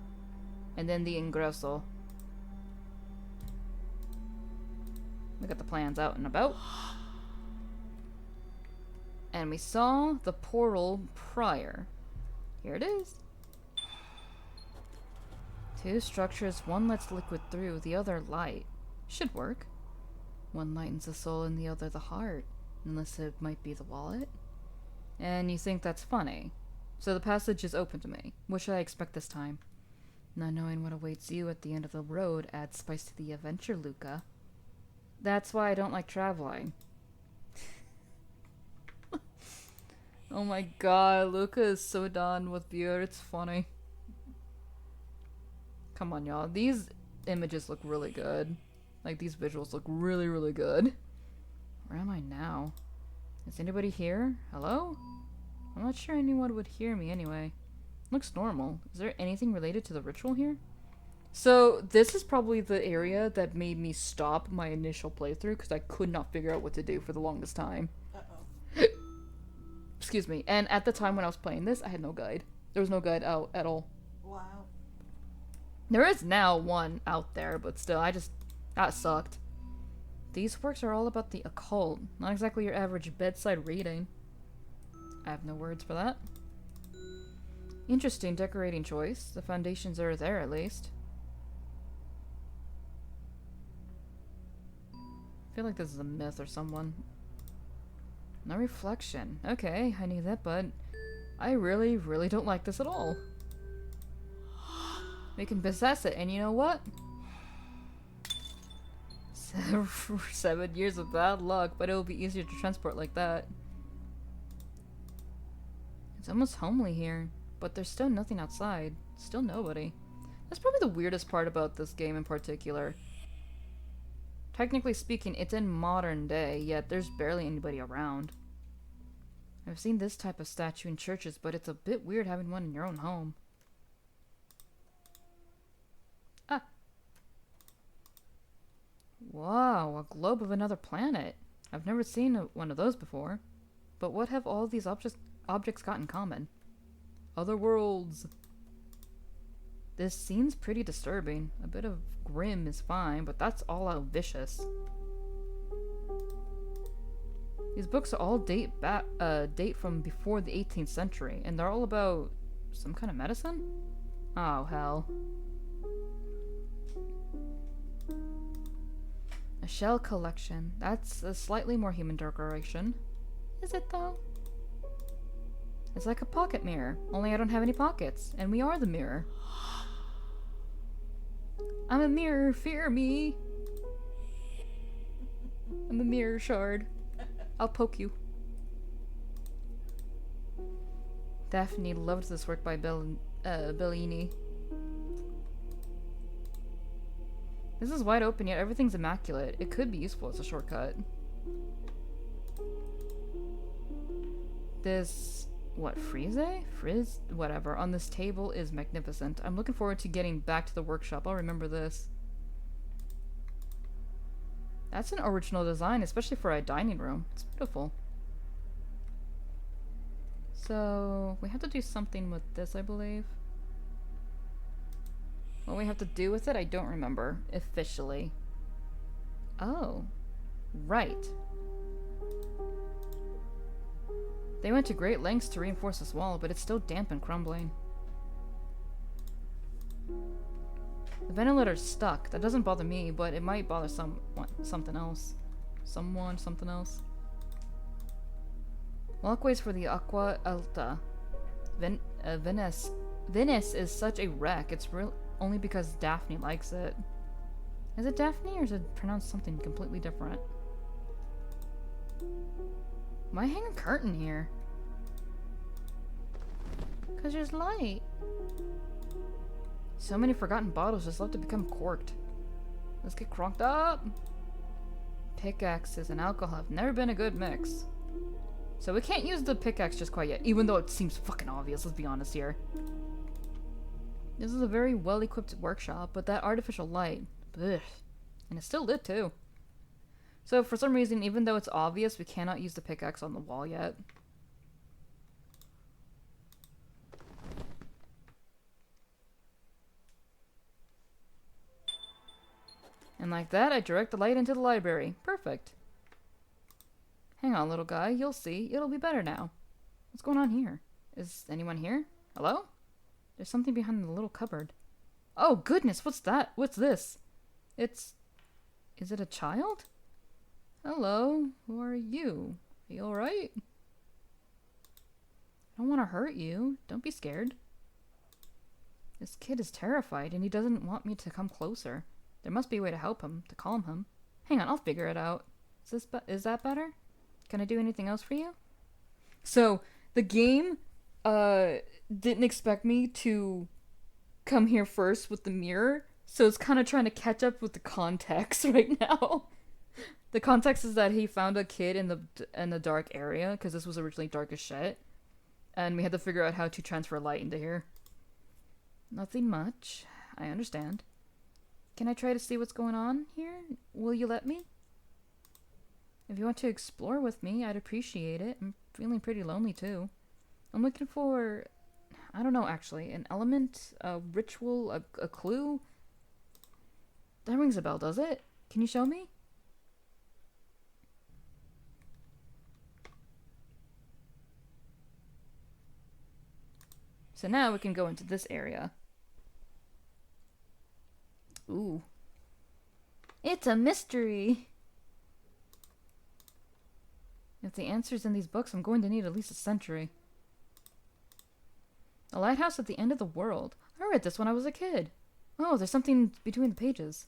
And then the ingreso. We got the plans out and about. And we saw the portal prior. Here it is. 2 structures, one lets liquid through, the other light. Should work. One lightens the soul and the other the heart. Unless it might be the wallet. And you think that's funny. So the passage is open to me. What should I expect this time? Not knowing what awaits you at the end of the road adds spice to the adventure, Luca. That's why I don't like traveling. Oh my god, Luca is so done with beard. It's funny. Come on, y'all. These images look really good. Like, these visuals look really, really good. Where am I now? Is anybody here? Hello? I'm not sure anyone would hear me anyway. Looks normal. Is there anything related to the ritual here? So, this is probably the area that made me stop my initial playthrough because I could not figure out what to do for the longest time. Uh-oh. Excuse me. And at the time when I was playing this, I had no guide. There was no guide out at all. Wow. There is now one out there, but still, that sucked. These works are all about the occult, not exactly your average bedside reading. I have no words for that. Interesting decorating choice. The foundations are there, at least. I feel like this is a myth or someone. No reflection. Okay, I knew that, but I really, really don't like this at all. We can possess it, and you know what? 7 years of bad luck, but it will be easier to transport like that. It's almost homely here, but there's still nothing outside. Still nobody. That's probably the weirdest part about this game in particular. Technically speaking, it's in modern day, yet there's barely anybody around. I've seen this type of statue in churches, but it's a bit weird having one in your own home. Ah. Wow, a globe of another planet. I've never seen one of those before. But what have all these objects got in common? Other worlds. This seems pretty disturbing. A bit of grim is fine, but that's all out vicious. These books all date from before the 18th century, and they're all about some kind of medicine? Oh, hell. A shell collection. That's a slightly more human decoration. Is it, though? It's like a pocket mirror, only I don't have any pockets, and we are the mirror. I'm a mirror, fear me. I'm a mirror shard. I'll poke you. Daphne loved this work by Bellini. This is wide open, yet everything's immaculate. It could be useful as a shortcut. This... what, Frizz? Whatever. On this table is magnificent. I'm looking forward to getting back to the workshop. I'll remember this. That's an original design, especially for a dining room. It's beautiful. So, we have to do something with this, I believe. What we have to do with it, I don't remember. Officially. Oh. Right. They went to great lengths to reinforce this wall, but it's still damp and crumbling. The ventilator's stuck. That doesn't bother me, but it might bother something else. Something else. Walkways for the Aqua Alta. Venice is such a wreck. It's only because Daphne likes it. Is it Daphne, or is it pronounced something completely different? Why hang a curtain here? 'Cause there's light. So many forgotten bottles just left to become corked. Let's get cronked up. Pickaxes and alcohol have never been a good mix. So we can't use the pickaxe just quite yet, even though it seems fucking obvious, let's be honest here. This is a very well-equipped workshop, but that artificial light, ugh. And it's still lit too. So for some reason, even though it's obvious, we cannot use the pickaxe on the wall yet. And like that, I direct the light into the library. Perfect. Hang on, little guy. You'll see. It'll be better now. What's going on here? Is anyone here? Hello? There's something behind the little cupboard. Oh, goodness. What's that? What's this? Is it a child? Hello. Who are you? Are you alright? I don't want to hurt you. Don't be scared. This kid is terrified, and he doesn't want me to come closer. There must be a way to help him, to calm him. Hang on, I'll figure it out. Is that better? Can I do anything else for you? So, The game didn't expect me to come here first with the mirror, so it's kind of trying to catch up with the context right now. The context is that he found a kid in the dark area because this was originally dark as shit, and we had to figure out how to transfer light into here. Nothing much. I understand. Can I try to see what's going on here? Will you let me? If you want to explore with me, I'd appreciate it. I'm feeling pretty lonely too. I'm looking for, I don't know actually, an element, a ritual, a clue? That rings a bell, does it? Can you show me? So now we can go into this area. Ooh. It's a mystery! If the answer's in these books, I'm going to need at least a century. A lighthouse at the end of the world. I read this when I was a kid. Oh, there's something between the pages.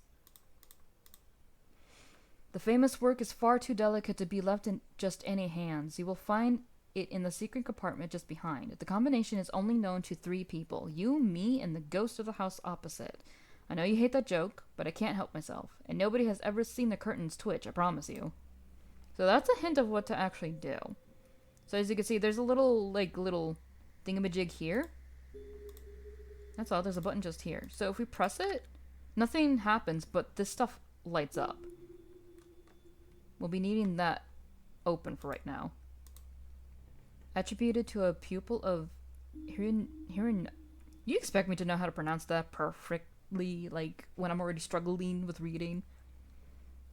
The famous work is far too delicate to be left in just any hands. You will find it in the secret compartment just behind. The combination is only known to 3 people. You, me, and the ghost of the house opposite. I know you hate that joke, but I can't help myself. And nobody has ever seen the curtains twitch, I promise you. So that's a hint of what to actually do. So as you can see, there's a little thingamajig here. That's all. There's a button just here. So if we press it, nothing happens, but this stuff lights up. We'll be needing that open for right now. Attributed to a pupil of Hirin. You expect me to know how to pronounce that perfectly, like, when I'm already struggling with reading?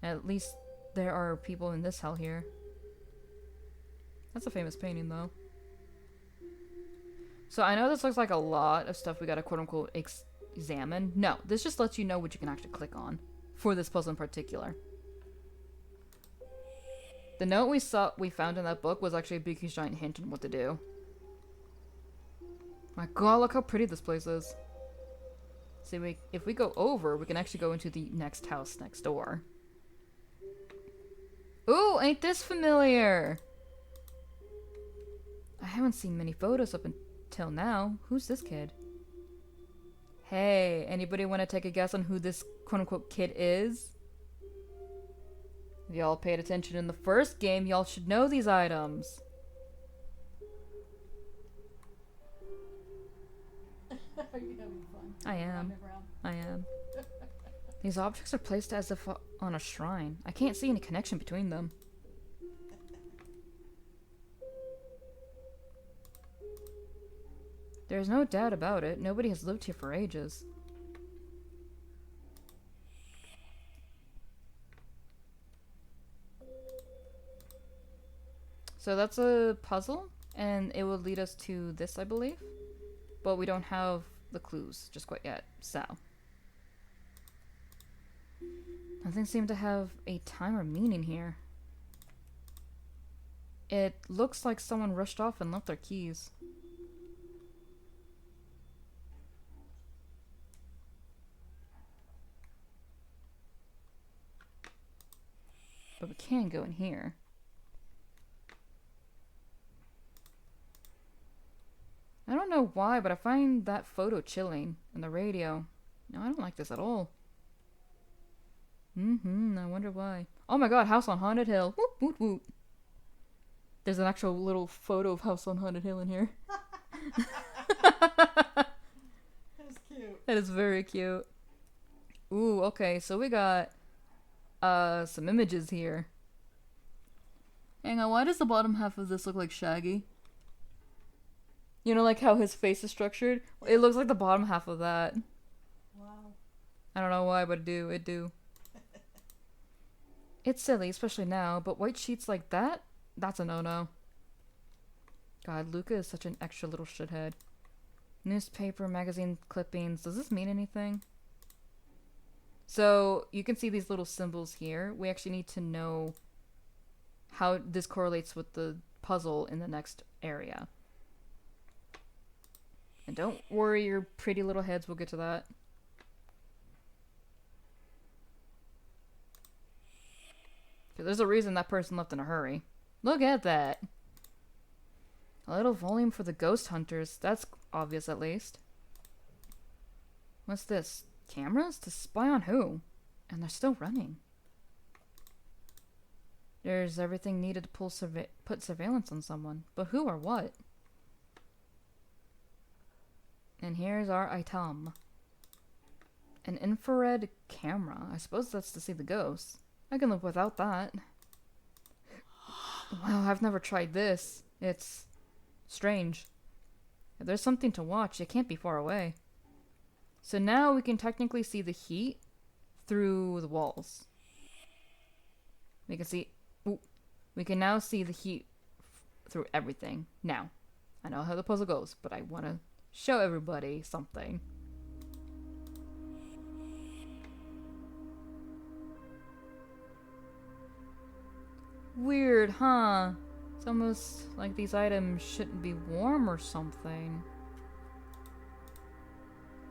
At least there are people in this hell here. That's a famous painting, though. So I know this looks like a lot of stuff we gotta quote-unquote examine. No, this just lets you know what you can actually click on for this puzzle in particular. The note we found in that book was actually a big huge giant hint on what to do. My god, look how pretty this place is. See, if we go over, we can actually go into the next house next door. Ooh, ain't this familiar? I haven't seen many photos up until now. Who's this kid? Hey, anybody want to take a guess on who this quote-unquote kid is? If y'all paid attention in the first game, y'all should know these items. Are you having fun? I am. I am. These objects are placed as if on a shrine. I can't see any connection between them. There's no doubt about it. Nobody has lived here for ages. So that's a puzzle, and it will lead us to this, I believe. But we don't have the clues just quite yet, so. Nothing seemed to have a time or meaning here. It looks like someone rushed off and left their keys. But we can go in here. I don't know why, but I find that photo chilling and the radio. No, I don't like this at all. I wonder why. Oh my god, House on Haunted Hill. Woot woot woot. There's an actual little photo of House on Haunted Hill in here. That's cute. That is very cute. Ooh, okay, so we got some images here. Hang on, why does the bottom half of this look like Shaggy? You know, like how his face is structured? It looks like the bottom half of that. Wow. I don't know why, but it do. It's silly, especially now, but white sheets like that? That's a no-no. God, Luca is such an extra little shithead. Newspaper, magazine clippings. Does this mean anything? So, you can see these little symbols here. We actually need to know how this correlates with the puzzle in the next area. And don't worry your pretty little heads, we'll get to that. Because there's a reason that person left in a hurry. Look at that! A little volume for the ghost hunters. That's obvious at least. What's this? Cameras? To spy on who? And they're still running. There's everything needed to put surveillance on someone. But who or what? And here's our item. An infrared camera. I suppose that's to see the ghosts. I can live without that. Wow, I've never tried this. It's strange. If there's something to watch, it can't be far away. So now we can technically see the heat through the walls. We can see... Ooh, we can now see the heat through everything. Now, I know how the puzzle goes, but I want to show everybody something. Weird, huh? It's almost like these items shouldn't be warm or something.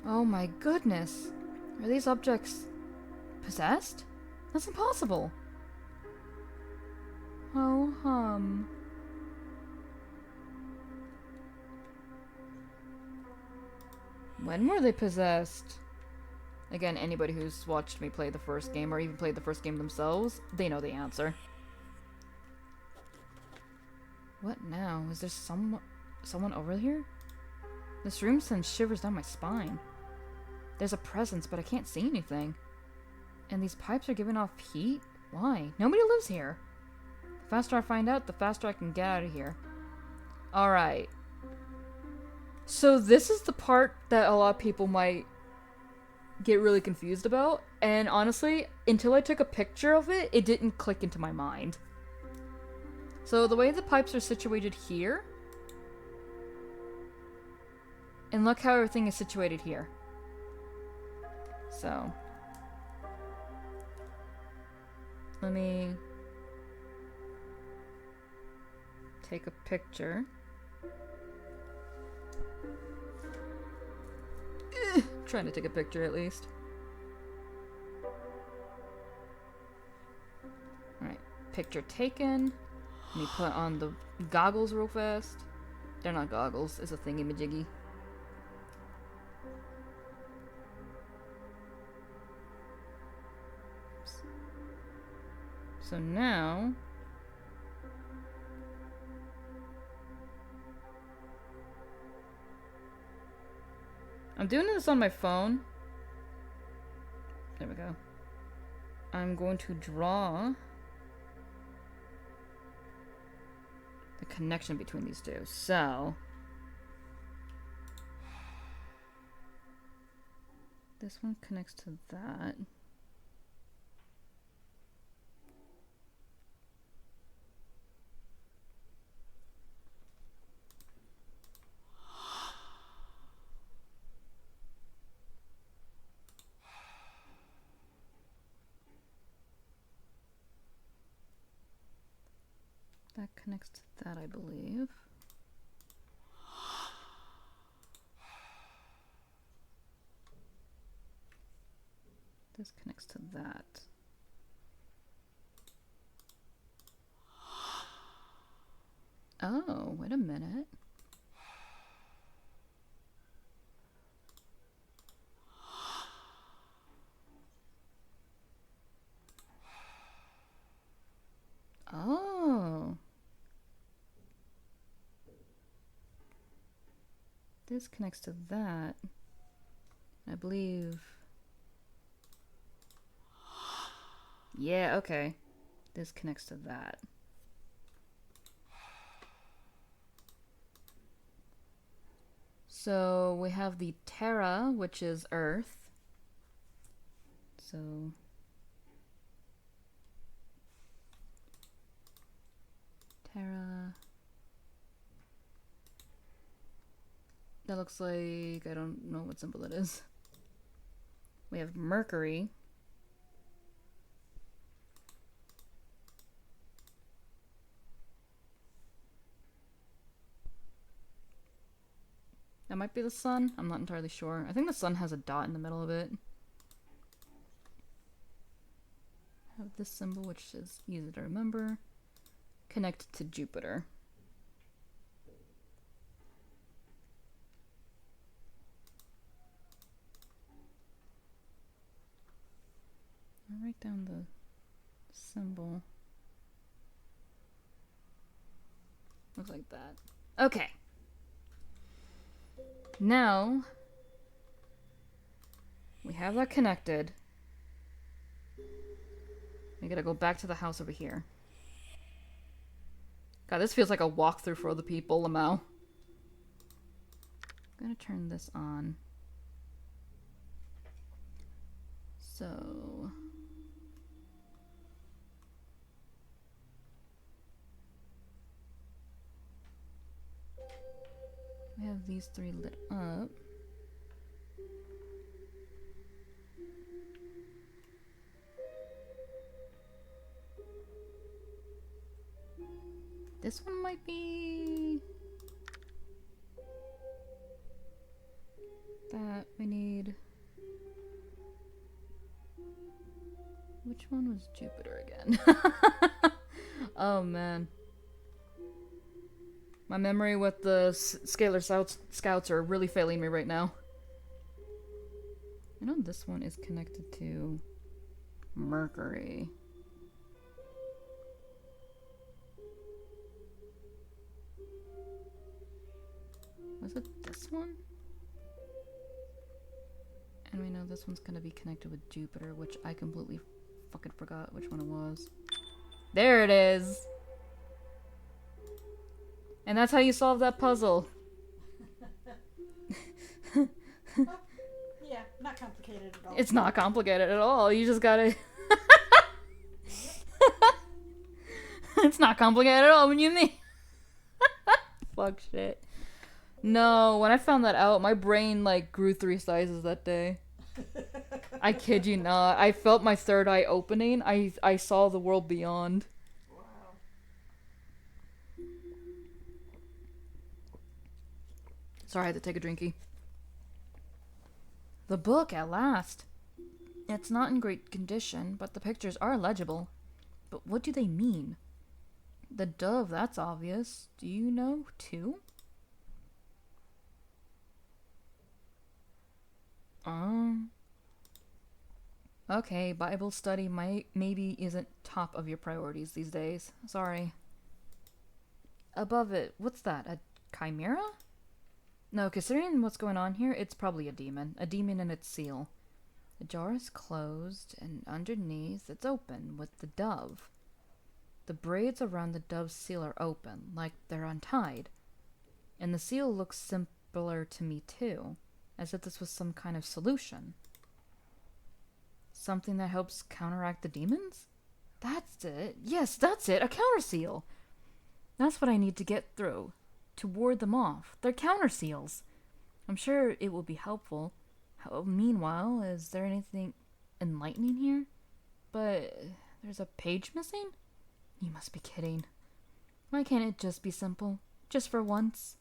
Oh my goodness. Are these objects possessed? That's impossible. Oh, when were they possessed? Again, anybody who's watched me play the first game or even played the first game themselves, they know the answer. What now? Is there someone over here? This room sends shivers down my spine. There's a presence, but I can't see anything. And these pipes are giving off heat? Why? Nobody lives here. The faster I find out, the faster I can get out of here. Alright. So this is the part that a lot of people might get really confused about. And honestly, until I took a picture of it, it didn't click into my mind. So the way the pipes are situated here, and look how everything is situated here. So, let me take a picture. Trying to take a picture at least. Alright, picture taken. Let me put on the goggles real fast. They're not goggles, it's a thingy-majiggy. So now... I'm doing this on my phone. There we go. I'm going to draw the connection between these two. So this one connects to that. That connects to that, I believe. This connects to that. Oh, wait a minute. Oh. This connects to that. I believe. Yeah, okay. This connects to that. So we have the Terra, which is Earth. So Terra. That looks like, I don't know what symbol that is. We have Mercury. That might be the sun. I'm not entirely sure. I think the sun has a dot in the middle of it. Have this symbol, which is easy to remember. Connect to Jupiter. symbol. Looks like that. Okay. Now, we have that connected. We gotta go back to the house over here. God, this feels like a walkthrough for other people, Lamau. I'm gonna turn this on. So... we have these three lit up. This one might be... that we need... which one was Jupiter again? Oh man. My memory with the Scalar Scouts are really failing me right now. I know this one is connected to Mercury. Was it this one? And we know this one's gonna be connected with Jupiter, which I completely fucking forgot which one it was. There it is! And that's how you solve that puzzle. Yeah, not complicated at all. It's not complicated at all. You just gotta... It's not complicated at all when you mean... Fuck shit. No, when I found that out, my brain, like, grew 3 sizes that day. I kid you not. I felt my third eye opening. I saw the world beyond. Wow. Sorry, I had to take a drinky. The book, at last. It's not in great condition, but the pictures are legible. But what do they mean? The dove, that's obvious. Do you know, too? Okay, Bible study maybe isn't top of your priorities these days. Sorry. Above it, what's that? A chimera? No, considering what's going on here, it's probably a demon. A demon and its seal. The jar is closed, and underneath it's open with the dove. The braids around the dove's seal are open, like they're untied. And the seal looks simpler to me too, as if this was some kind of solution. Something that helps counteract the demons? That's it. Yes, that's it. A counter seal. That's what I need to get through. To ward them off. They're counter seals. I'm sure it will be helpful. Meanwhile, is there anything enlightening here? But there's a page missing? You must be kidding. Why can't it just be simple? Just for once?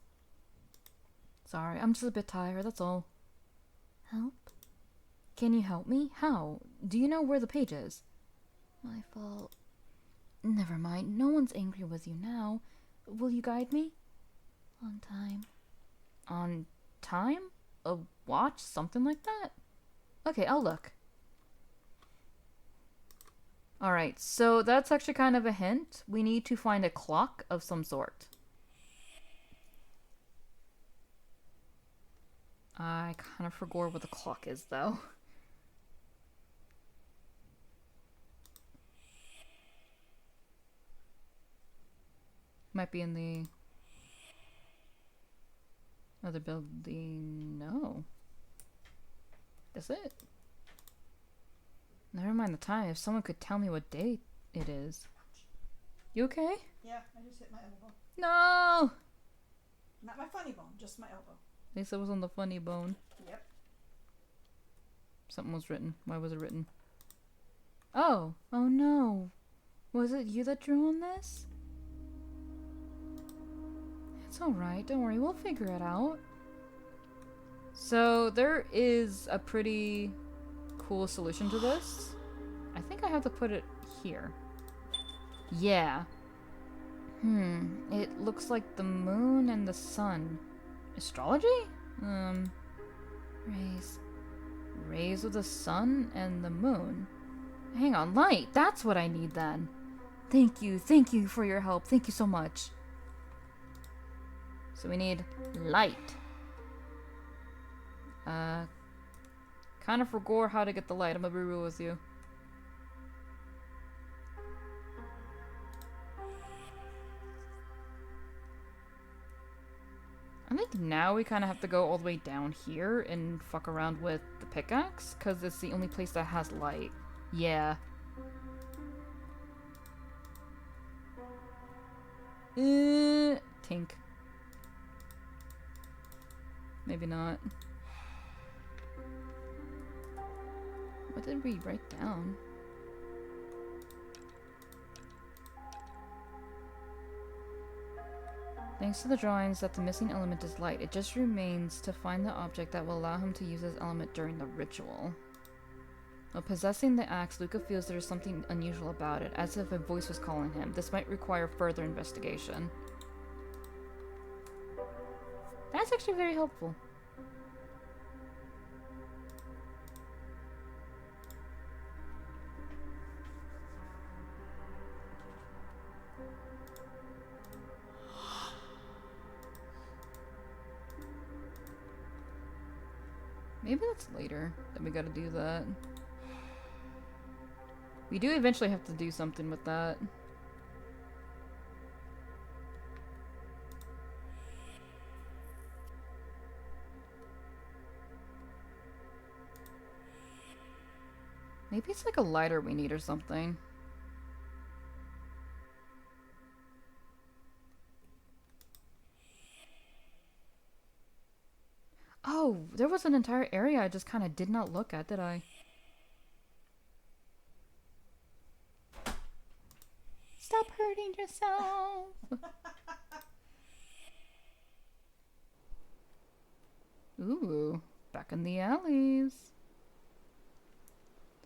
Sorry, I'm just a bit tired, that's all. Help? Can you help me? How? Do you know where the page is? My fault. Never mind, no one's angry with you now. Will you guide me? On time. On time? A watch? Something like that? Okay, I'll look. Alright, so that's actually kind of a hint. We need to find a clock of some sort. I kind of forgot what the clock is, though. Might be in the other building. No. Is it? Never mind the time. If someone could tell me what day it is. You okay? Yeah, I just hit my elbow. No! Not my funny bone, just my elbow. At least it was on the funny bone. Yep. Something was written. Why was it written? Oh! Oh no! Was it you that drew on this? It's alright, don't worry, we'll figure it out. So, there is a pretty cool solution to this. I think I have to put it here. Yeah. It looks like the moon and the sun. Astrology? Rays. Rays of the sun and the moon. Hang on, light. That's what I need then. Thank you for your help. Thank you so much. So we need light. Kind of forgot how to get the light. I'm gonna be real with you. I think now we kind of have to go all the way down here and fuck around with the pickaxe, because it's the only place that has light. Yeah. Tink. Maybe not. What did we write down? Thanks to the drawings that the missing element is light, it just remains to find the object that will allow him to use this element during the ritual. While possessing the axe, Luca feels there is something unusual about it, as if a voice was calling him. This might require further investigation. That's actually very helpful. Maybe that's later that we gotta do that. We do eventually have to do something with that. Maybe it's like a lighter we need or something. Oh, there was an entire area I just kind of did not look at, did I? Stop hurting yourself! Ooh, back in the alleys. Is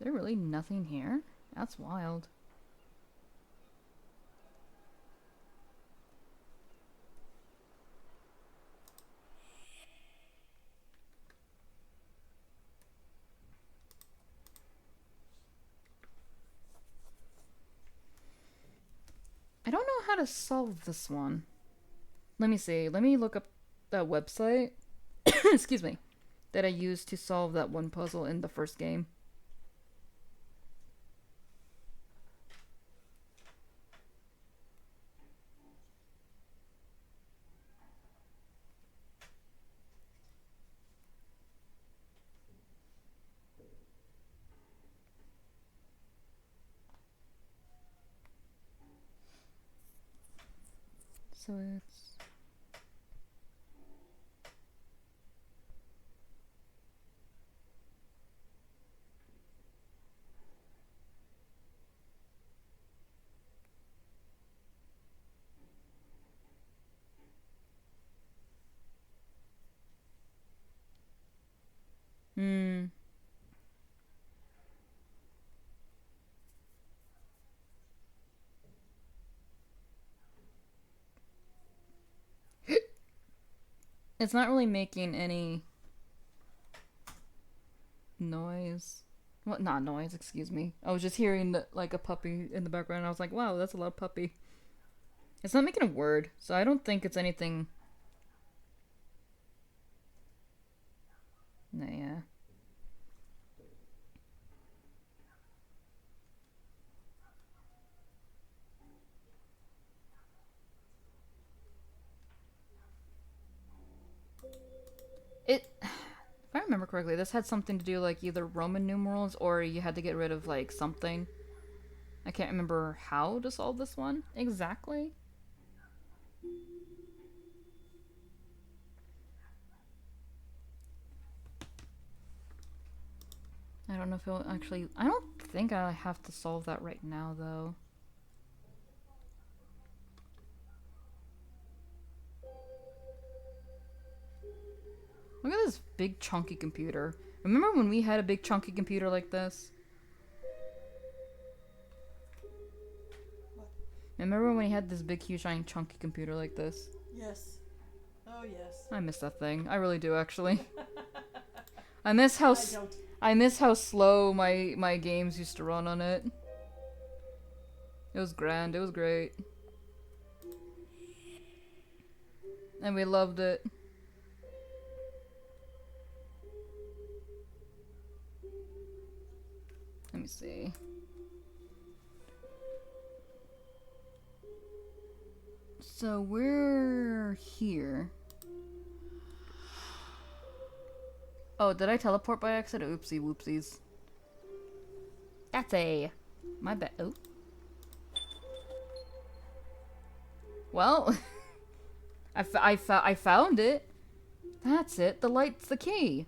there really nothing here? That's wild. I don't know how to solve this one. Let me see. Let me look up that website. Excuse me. That I used to solve that one puzzle in the first game. So it's... Hmm. It's not really making any noise. Well, not noise, excuse me. I was just hearing like a puppy in the background. And I was like, wow, that's a loud puppy. It's not making a word, so I don't think it's anything. Nah, yeah. If I remember correctly, this had something to do like either Roman numerals or you had to get rid of like something. I can't remember how to solve this one exactly. I don't know if it'll actually... I don't think I have to solve that right now, though. Look at this big chunky computer. Remember when we had a big chunky computer like this? What? Remember when we had this big, huge, giant, chunky computer like this? Yes. Oh, yes. I miss that thing. I really do, actually. I miss how... I miss how slow my games used to run on it. It was grand. It was great. And we loved it. Let me see. So we're here. Oh, did I teleport by accident? Oopsie whoopsies. That's a... My bad. Oh. Well, I found it. That's it. The light's the key.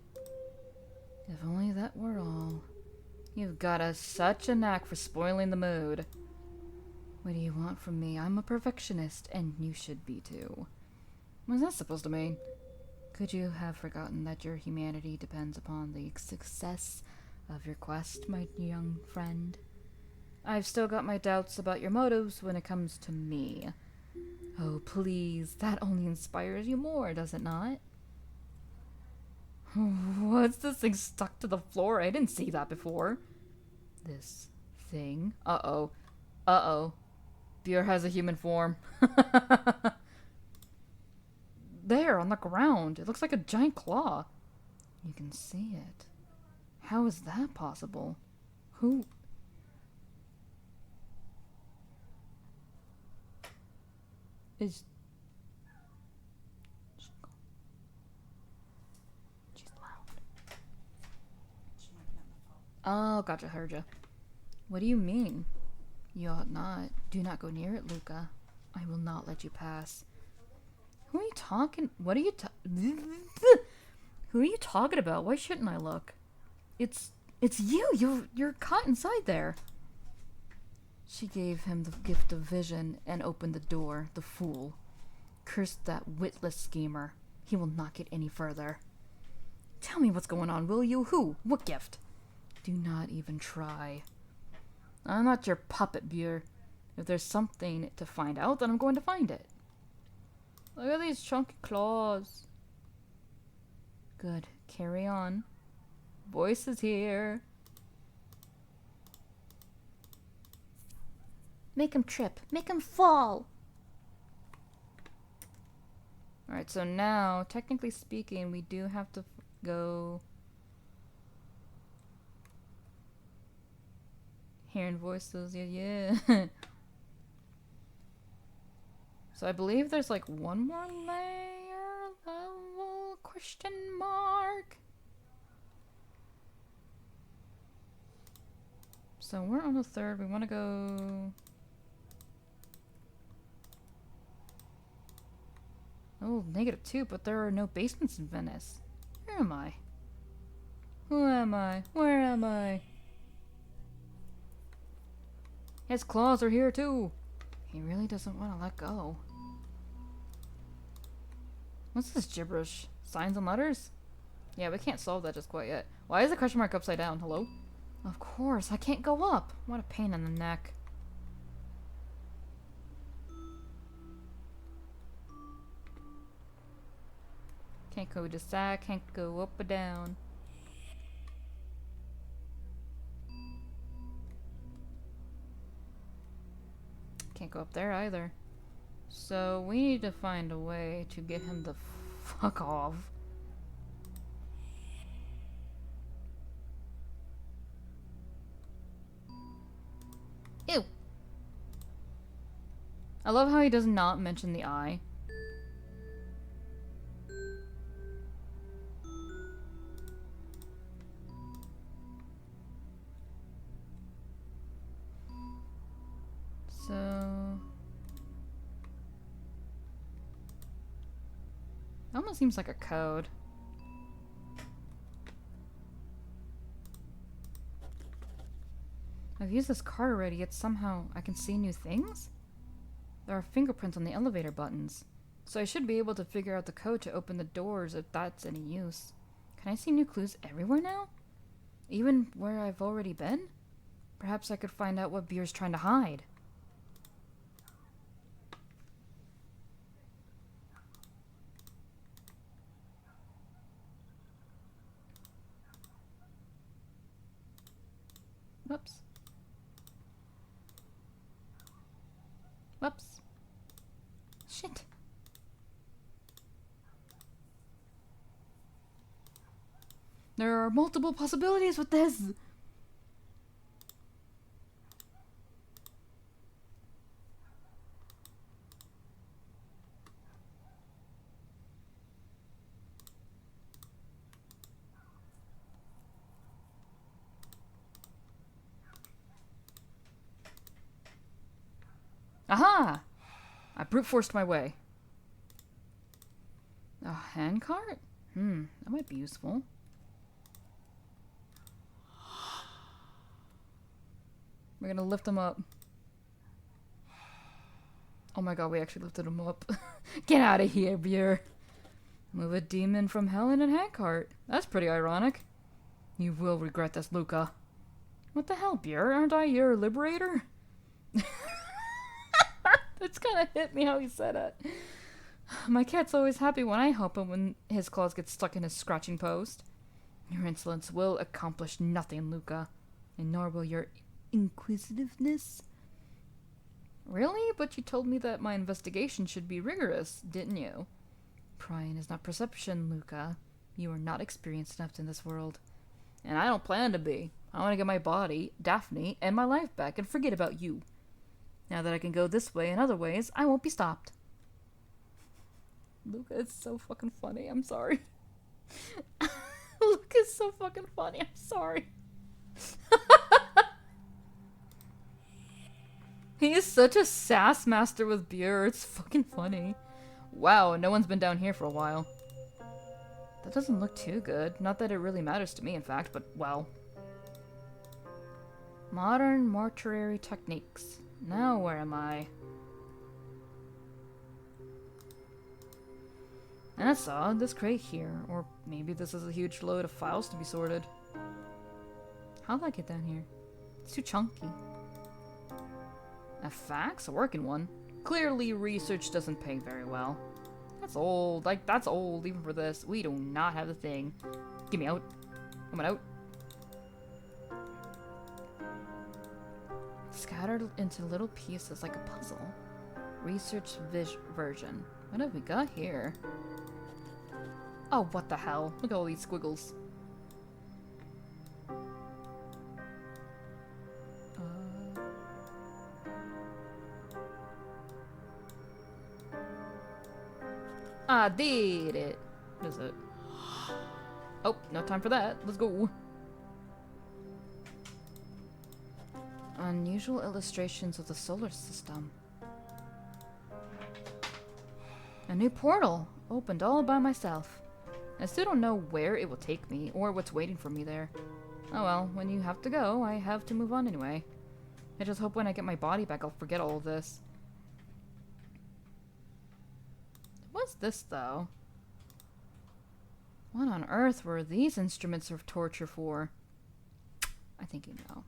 If only that were all. You've got such a knack for spoiling the mood. What do you want from me? I'm a perfectionist, and you should be too. What's that supposed to mean? Could you have forgotten that your humanity depends upon the success of your quest, my young friend? I've still got my doubts about your motives when it comes to me. Oh, please, that only inspires you more, does it not? What's this thing stuck to the floor? I didn't see that before. This thing? Uh-oh. Uh-oh. Buer has a human form. There, on the ground. It looks like a giant claw. You can see it. How is that possible? Who... is... She's loud. She might be on the phone. Oh, gotcha, heard ya. What do you mean? You ought not. Do not go near it, Luca. I will not let you pass. Who are you talking? What are you Who are you talking about? Why shouldn't I look? It's you. You're caught inside there. She gave him the gift of vision and opened the door. The fool. Curse that witless schemer. He will not get any further. Tell me what's going on, will you? Who? What gift? Do not even try. I'm not your puppet, Buer. If there's something to find out, then I'm going to find it. Look at these chunky claws. Good. Carry on. Voice is here. Make him trip. Make him fall. Alright, so now, technically speaking, we do have to go... Hearing voices, yeah. So I believe there's like one more layer level, question mark. So we're on the third, we want to go... Oh, -2, but there are no basements in Venice. Where am I? Who am I? Where am I? His claws are here too. He really doesn't want to let go. What's this gibberish? Signs and letters? Yeah, we can't solve that just quite yet. Why is the question mark upside down? Hello? Of course, I can't go up. What a pain in the neck. Can't go to side, can't go up or down. Can't go up there either. So we need to find a way to get him the fuck off. Ew. I love how he does not mention the eye. So... It almost seems like a code. I've used this card already, yet somehow I can see new things? There are fingerprints on the elevator buttons. So I should be able to figure out the code to open the doors if that's any use. Can I see new clues everywhere now? Even where I've already been? Perhaps I could find out what Buer's trying to hide. Whoops. Whoops. Shit. There are multiple possibilities with this. Aha! I brute forced my way. A handcart? That might be useful. We're gonna lift him up. Oh my god, we actually lifted him up. Get out of here, Bure. Move a demon from hell in a handcart. That's pretty ironic. You will regret this, Luca. What the hell, Bure? Aren't I your liberator? That's kind of hit me how he said it. My cat's always happy when I help him when his claws get stuck in his scratching post. Your insolence will accomplish nothing, Luca. And nor will your inquisitiveness. Really? But you told me that my investigation should be rigorous, didn't you? Prying is not perception, Luca. You are not experienced enough in this world. And I don't plan to be. I want to get my body, Daphne, and my life back and forget about you. Now that I can go this way and other ways, I won't be stopped. Luca is so fucking funny. I'm sorry. Luca is so fucking funny. I'm sorry. He is such a sass master with Bure. It's fucking funny. Wow, no one's been down here for a while. That doesn't look too good. Not that it really matters to me, in fact, but well. Modern mortuary techniques. Now where am I? And I saw this crate here. Or maybe this is a huge load of files to be sorted. How'd I get down here? It's too chunky. A fax? A working one. Clearly research doesn't pay very well. That's old. Like, that's old even for this. We do not have the thing. Get me out. Come on out. Scattered into little pieces like a puzzle. Research version. What have we got here? Oh, what the hell? Look at all these squiggles. I did it. What is it? Oh, no time for that. Let's go. Unusual illustrations of the solar system. A new portal opened all by myself. I still don't know where it will take me or what's waiting for me there. Oh well, when you have to go, I have to move on anyway. I just hope when I get my body back I'll forget all of this. What's this though? What on earth were these instruments of torture for? I think you know.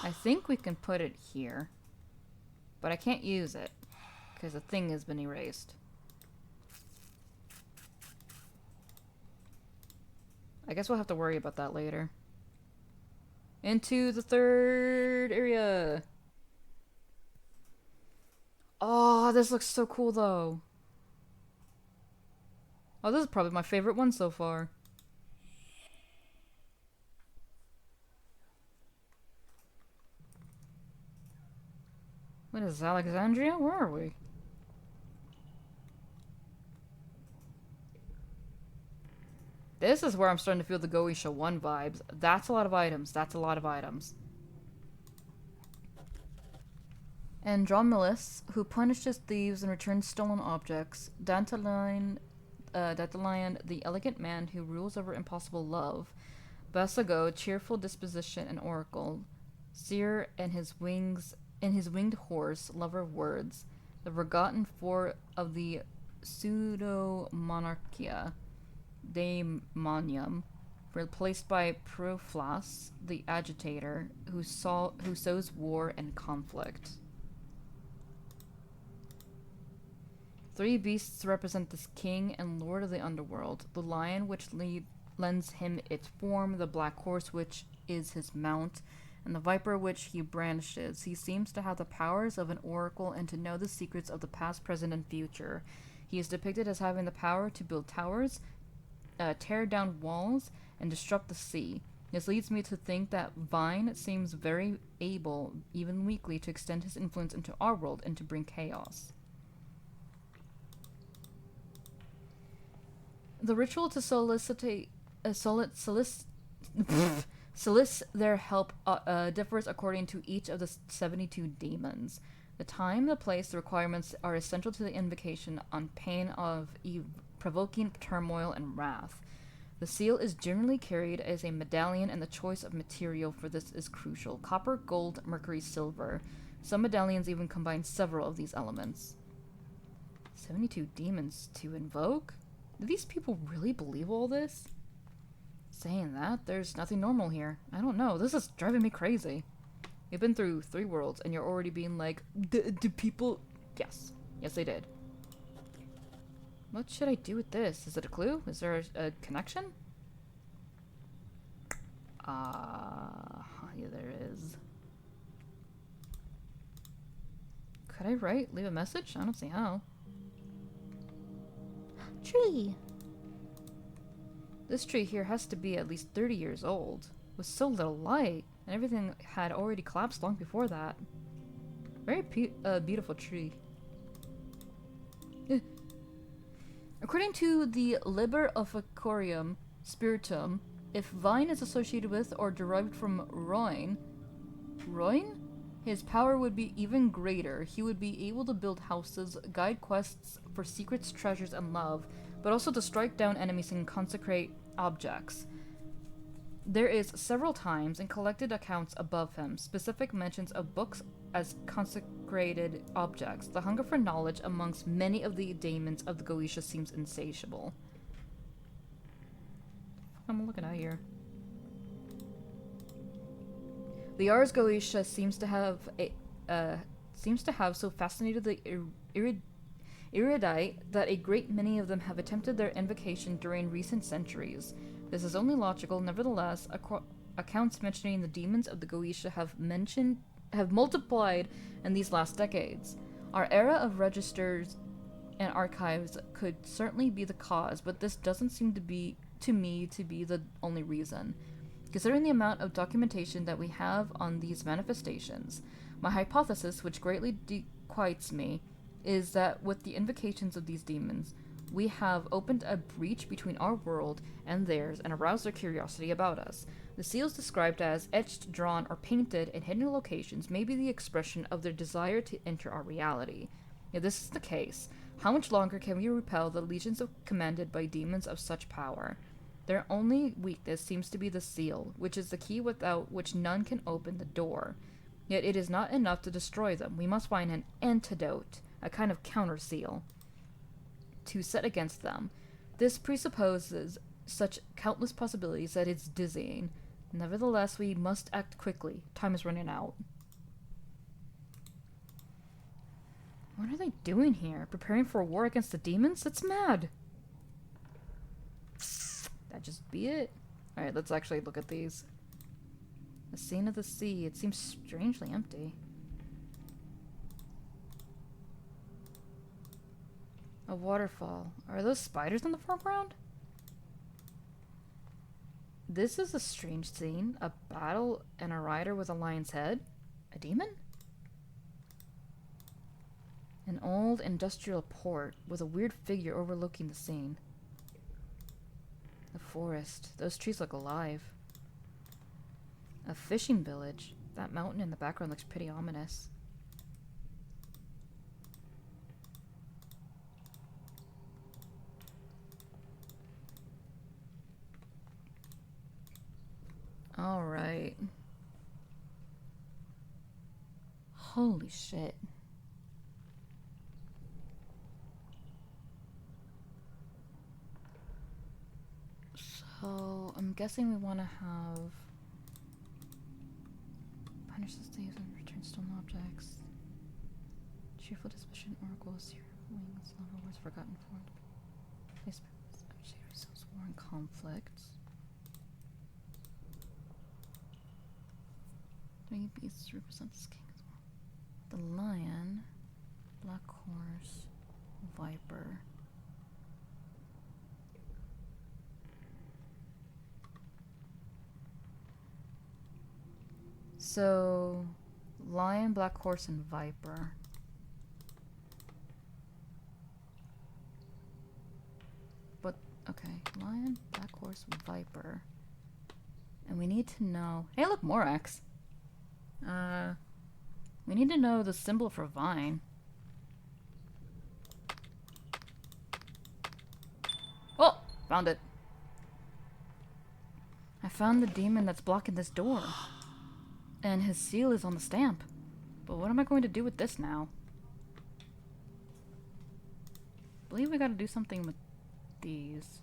I think we can put it here. But I can't use it. Because the thing has been erased. I guess we'll have to worry about that later. Into the third area. Oh, this looks so cool though. Oh, this is probably my favorite one so far. What is this, Alexandria? Where are we? This is where I'm starting to feel the Goetia 1 vibes. That's a lot of items. That's a lot of items. Andromedus, who punishes thieves and returns stolen objects. Dandelion, the elegant man who rules over impossible love. Basago, cheerful disposition and oracle. Seer and his winged horse, lover of words. The forgotten four of the pseudo-monarchia. Daemonium, replaced by Proflas, the agitator, who sows war and conflict. 3 beasts represent this king and lord of the underworld. The lion, which lends him its form, the black horse which is his mount, and the viper which he brandishes. He seems to have the powers of an oracle and to know the secrets of the past, present, and future. He is depicted as having the power to build towers, tear down walls, and disrupt the sea. This leads me to think that Vine seems very able, even weakly, to extend his influence into our world and to bring chaos. The ritual to solicit their help differs according to each of the 72 demons. The time, the place, the requirements are essential to the invocation on pain of provoking turmoil and wrath. The seal is generally carried as a medallion, and the choice of material for this is crucial. Copper, gold, mercury, silver. Some medallions even combine several of these elements. 72 demons to invoke? Do these people really believe all this? Saying that, there's nothing normal here. I don't know, this is driving me crazy. You've been through 3 worlds, and you're already being like, do people... Yes. Yes, they did. What should I do with this? Is it a clue? Is there a connection? Yeah, there is. Could I leave a message? I don't see how. Tree. This tree here has to be at least 30 years old, with so little light, and everything had already collapsed long before that. Very beautiful tree. According to the Liber Officiorum Spiritum, if Vine is associated with or derived from Roin, his power would be even greater. He would be able to build houses, guide quests for secrets, treasures, and love, but also to strike down enemies and consecrate objects. There is several times in collected accounts above him specific mentions of books as consecrated objects. The hunger for knowledge amongst many of the demons of the Goetia seems insatiable. I'm looking at here. The Ars Goetia seems to have so fascinated the erudite that a great many of them have attempted their invocation during recent centuries. This is only logical. Nevertheless, accounts mentioning the demons of the Goetia have multiplied in these last decades. Our era of registers and archives could certainly be the cause, but this doesn't seem to me to be the only reason. Considering the amount of documentation that we have on these manifestations, my hypothesis, which greatly disquiets me, is that with the invocations of these demons, we have opened a breach between our world and theirs and aroused their curiosity about us. The seals described as etched, drawn, or painted in hidden locations may be the expression of their desire to enter our reality. If this is the case, how much longer can we repel the legions commanded by demons of such power? Their only weakness seems to be the seal, which is the key without which none can open the door. Yet it is not enough to destroy them. We must find an antidote, a kind of counter-seal, to set against them. This presupposes such countless possibilities that it's dizzying. Nevertheless, we must act quickly. Time is running out. What are they doing here? Preparing for a war against the demons? That's mad! That just be it? Alright, let's actually look at these. The scene of the sea. It seems strangely empty. A waterfall. Are those spiders in the foreground? This is a strange scene. A battle and a rider with a lion's head? A demon? An old industrial port with a weird figure overlooking the scene. The forest. Those trees look alive. A fishing village. That mountain in the background looks pretty ominous. Alright. Holy shit. So, I'm guessing we want to have... Punish the slaves and return stolen objects. Cheerful disposition, oracles, your wings, love words, forgotten forms. Place yourselves war in conflict. many beasts represent this king as well? The lion, black horse, viper. So, lion, black horse, and viper. But, okay, lion, black horse, viper. And we need to know... Hey, look, Morax! We need to know the symbol for vine. Oh! Found it. I found the demon that's blocking this door. And his seal is on the stamp. But what am I going to do with this now? I believe we gotta do something with these.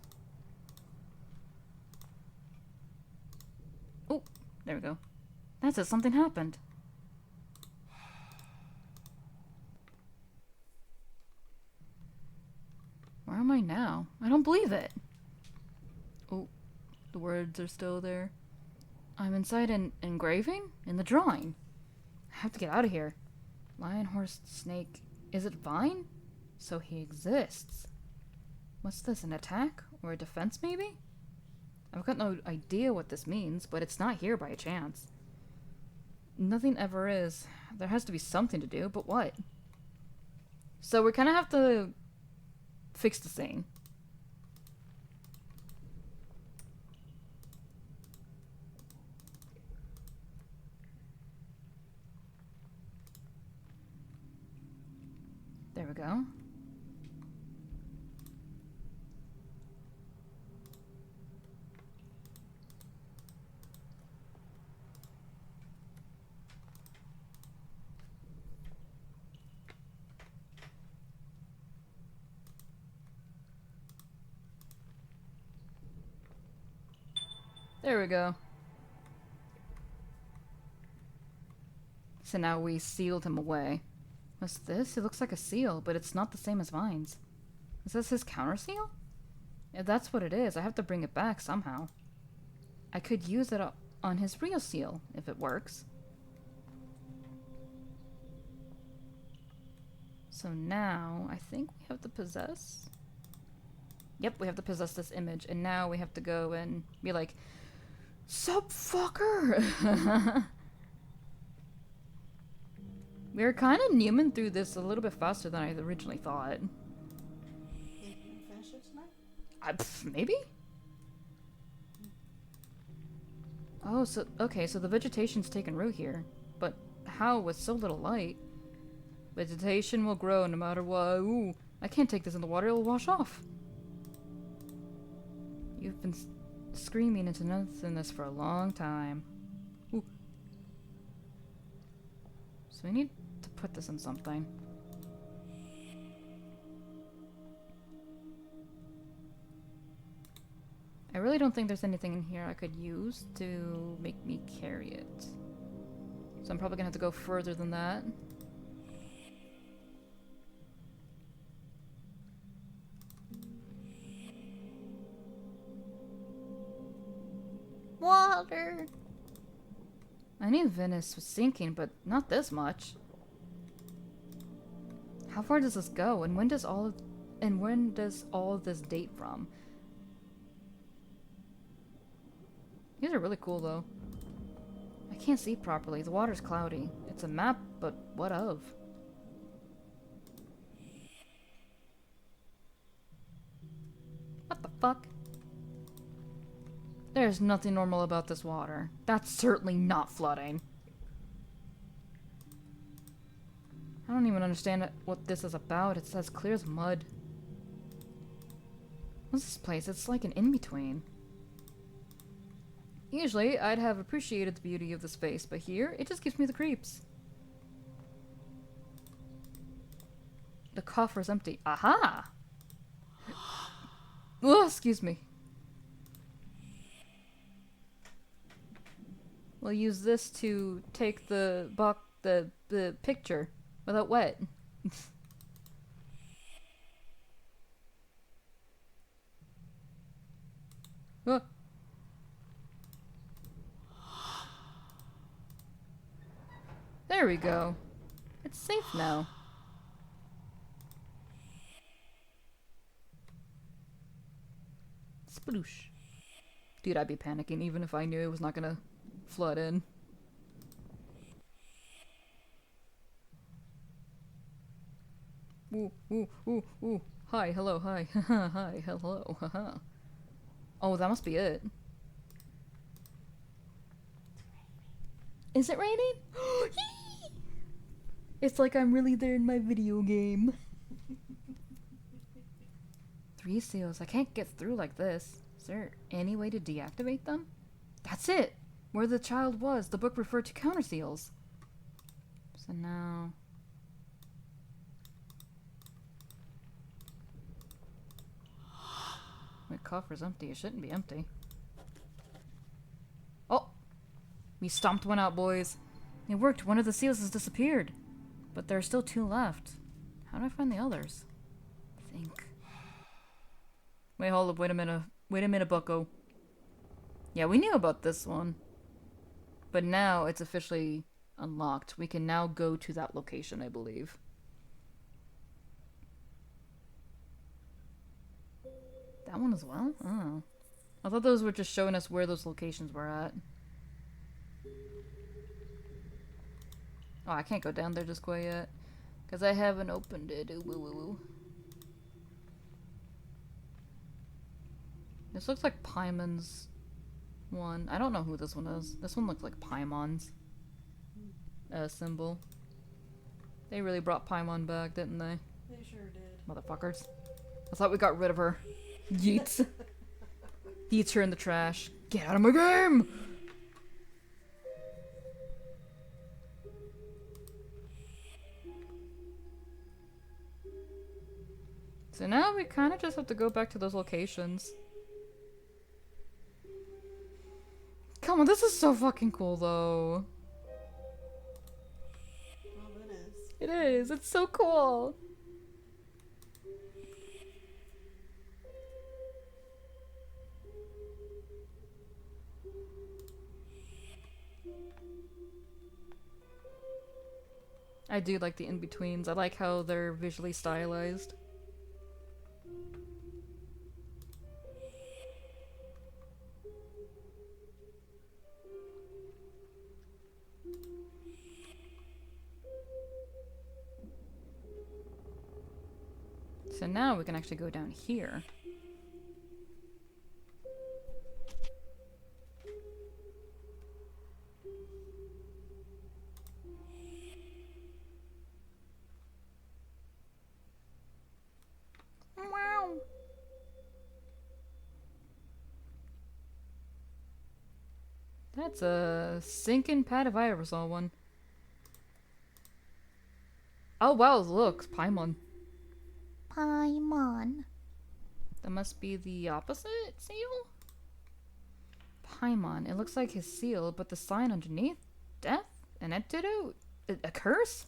Oh, there we go. That's it, something happened. Where am I now? I don't believe it. Oh, the words are still there. I'm inside an engraving? In the drawing. I have to get out of here. Lion, horse, snake. Is it vine? So he exists. What's this, an attack? Or a defense, maybe? I've got no idea what this means, but it's not here by a chance. Nothing ever is. There has to be something to do, but what? So we kind of have to fix the thing. There we go. There we go. So now we sealed him away. What's this? It looks like a seal, but it's not the same as Vine's. Is this his counter seal? If that's what it is, I have to bring it back somehow. I could use it on his real seal, if it works. So now, I think we have to possess... Yep, we have to possess this image, and now we have to go and be like, "Sup, fucker!" We were kind of Newman through this a little bit faster than I originally thought. Think you can finish it tonight? Maybe? Oh, so, okay, so the vegetation's taken root here. But how with so little light? Vegetation will grow no matter what. Ooh, I can't take this in the water, it'll wash off. You've been screaming into nothingness for a long time. Ooh. So we need to put this in something. I really don't think there's anything in here I could use to make me carry it. So I'm probably gonna have to go further than that. Water. I knew Venice was sinking, but not this much. How far does this go, and when does all of this date from? These are really cool, though. I can't see properly. The water's cloudy. It's a map, but what of? What the fuck? There's nothing normal about this water. That's certainly not flooding. I don't even understand what this is about. It's as clear as mud. What's this place? It's like an in-between. Usually, I'd have appreciated the beauty of the space, but here, it just gives me the creeps. The coffer's empty. Aha! Oh, excuse me. We'll use this to take the picture without wet. Oh. There we go. It's safe now. Sploosh. Dude, I'd be panicking even if I knew it was not gonna flood in. Ooh, ooh, ooh, ooh. Hi, hello, hi. Hi, hello, haha. Oh, that must be it. Is it raining? It's like I'm really there in my video game. 3 seals. I can't get through like this. Is there any way to deactivate them? That's it! Where the child was, the book referred to counter seals. So now... My coffer's empty. It shouldn't be empty. Oh! We stomped one out, boys. It worked. One of the seals has disappeared. But there are still 2 left. How do I find the others? Think. Wait, hold up. Wait a minute. Wait a minute, bucko. Yeah, we knew about this one. But now it's officially unlocked. We can now go to that location, I believe. That one as well? Oh. I thought those were just showing us where those locations were at. Oh, I can't go down there just quite yet. Because I haven't opened it. Ooh, woo, woo, woo. This looks like Paimon's one. I don't know who this one is. This one looks like Paimon's symbol. They really brought Paimon back, didn't they? They sure did. Motherfuckers. I thought we got rid of her. Yeets. Yeets her in the trash. Get out of my game! So now we kind of just have to go back to those locations. Come on, this is so fucking cool though. Well, it is. It is. It's so cool. I do like the in-betweens. I like how they're visually stylized. So now we can actually go down here. Wow. That's a sinking pad if I ever saw one. Oh wow, look, Paimon. Paimon. That must be the opposite seal? Paimon. It looks like his seal, but the sign underneath? Death? An antidote? A curse?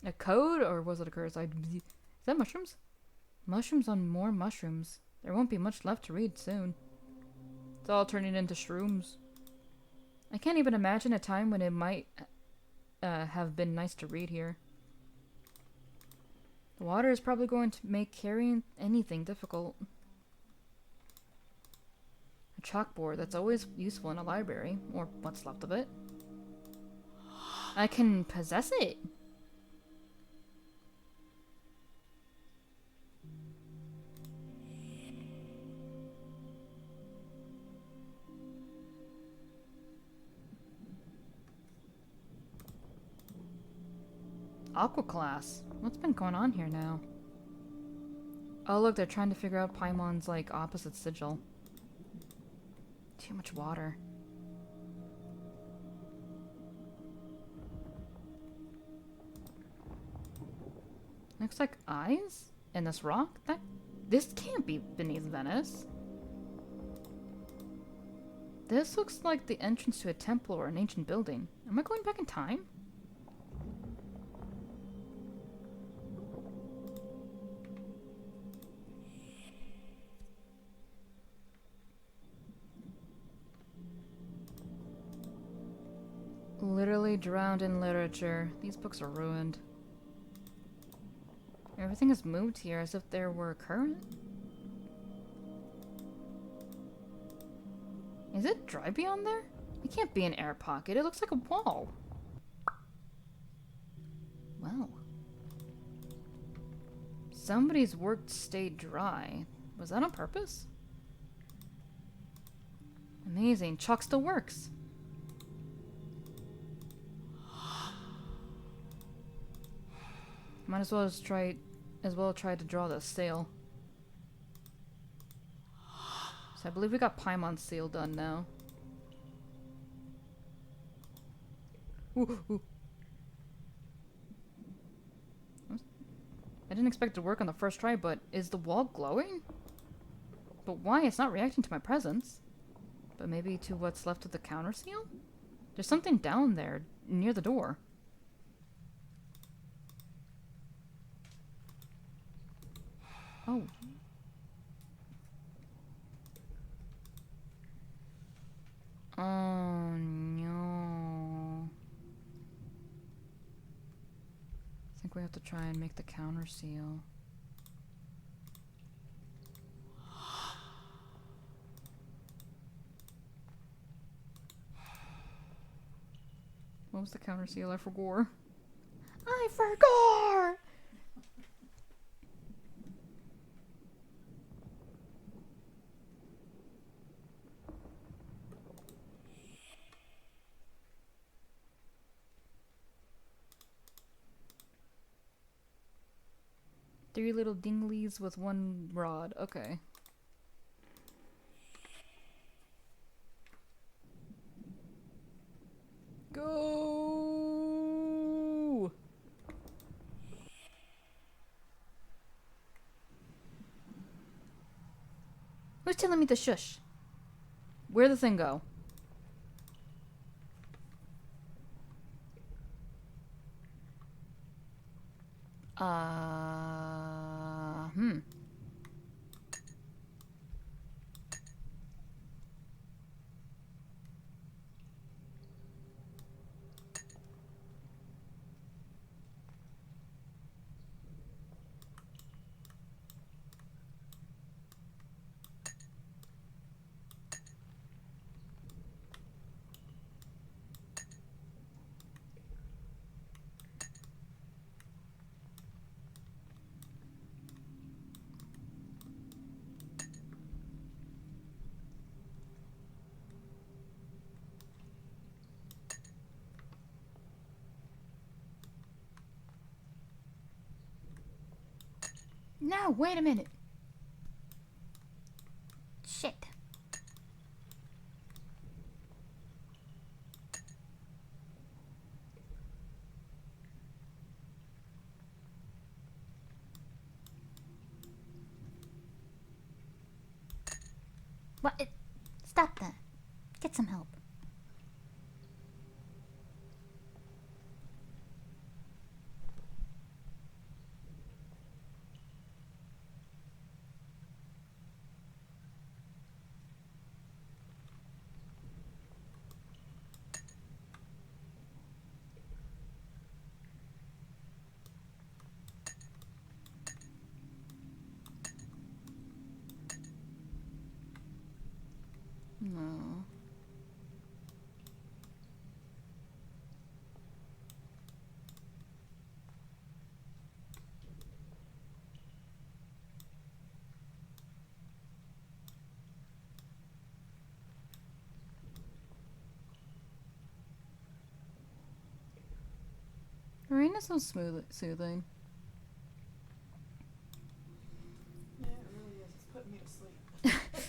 A code? Or was it a curse? Is that mushrooms? Mushrooms on more mushrooms. There won't be much left to read soon. It's all turning into shrooms. I can't even imagine a time when it might have been nice to read here. The water is probably going to make carrying anything difficult. A chalkboard, that's always useful in a library, or what's left of it. I can possess it. Aqua class. What's been going on here now? Oh look, they're trying to figure out Paimon's like opposite sigil. Too much water. Looks like eyes in this rock. This can't be beneath Venice. This looks like the entrance to a temple or an ancient building. Am I going back in time? Literally lay drowned in literature. These books are ruined. Everything is moved here as if there were current. Is it dry beyond there? It can't be an air pocket. It looks like a wall. Well. Somebody's work stayed dry. Was that on purpose? Amazing. Chalk still works. Might as well try to draw the sail. So I believe we got Paimon's seal done now. Ooh, ooh. I didn't expect it to work on the first try, but is the wall glowing? But why? It's not reacting to my presence. But maybe to what's left of the counter seal? There's something down there, near the door. Oh. Oh no. I think we have to try and make the counter seal. What was the counter seal? I forgot. I forgot! Three little dinglies with one rod. Okay. Go! Who's telling me to shush? Where'd the thing go? Hmm. No, wait a minute. Shit. What? Stop that. Get some help. No. Rain is so soothing. Yeah, it really is. It's putting me to sleep.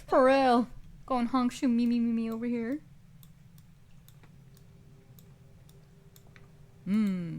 For real. Going honk shoo me over here. Hmm.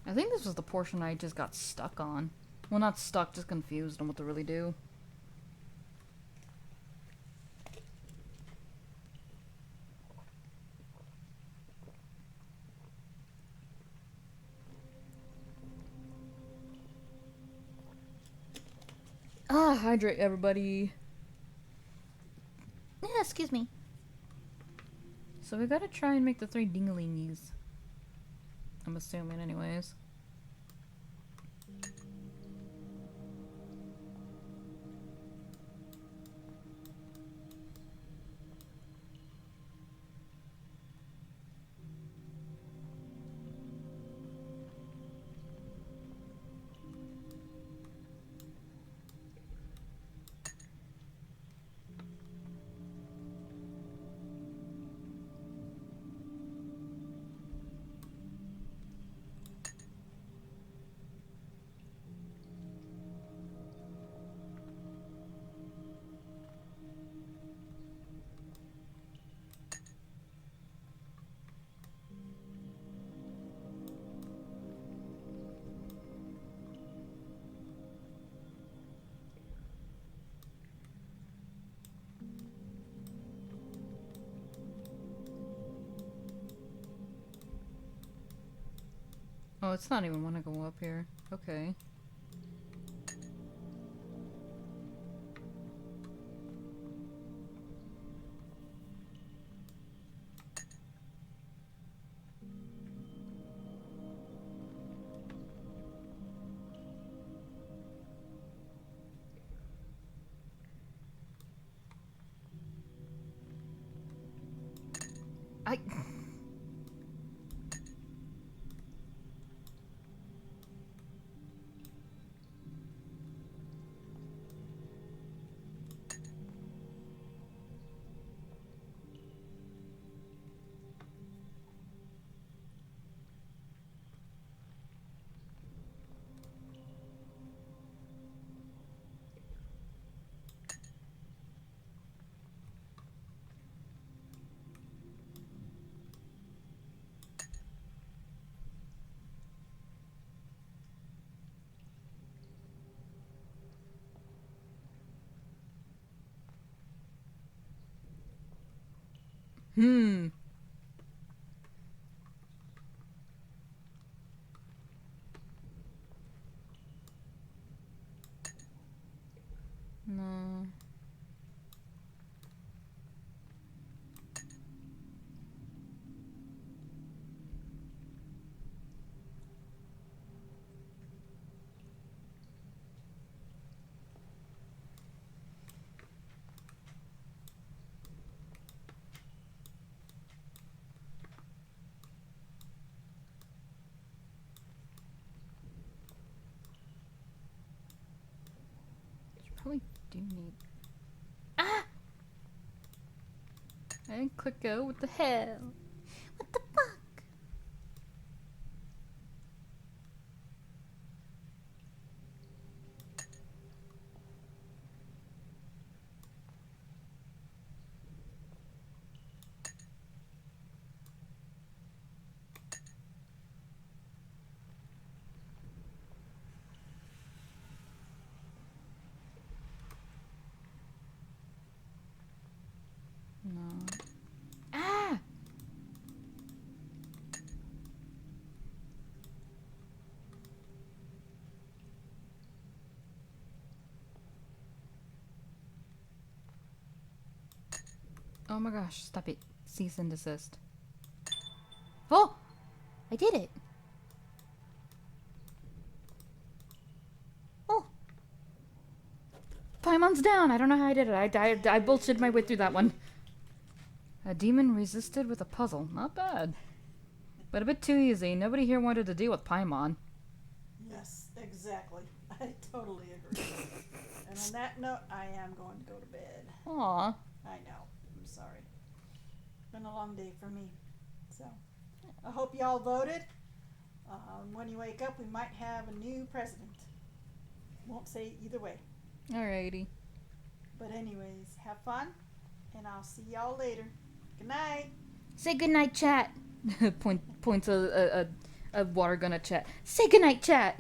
I think this was the portion I just got stuck on. Well, not stuck, just confused on what to really do. Ah, hydrate, everybody. Yeah, excuse me. So we gotta try and make the 3 dingalingies. I'm assuming, anyways. Oh, it's not even wanna go up here. Okay. I... Hmm. No. You probably do need... Ah! I didn't click go. What the hell? What the fuck? No. Ah! Oh my gosh, stop it. Cease and desist. Oh! I did it. Oh! Paimon's down! I don't know how I did it. I bullshit my way through that one. A demon resisted with a puzzle. Not bad. But a bit too easy. Nobody here wanted to deal with Paimon. Yes, exactly. I totally agree. And on that note, I am going to go to bed. Aw. I know. I'm sorry. Been a long day for me. So, I hope y'all voted. When you wake up, we might have a new president. Won't say either way. Alrighty. But anyways, have fun, and I'll see y'all later. Good night. Say goodnight, chat. Points a water gun at chat. Say goodnight, chat.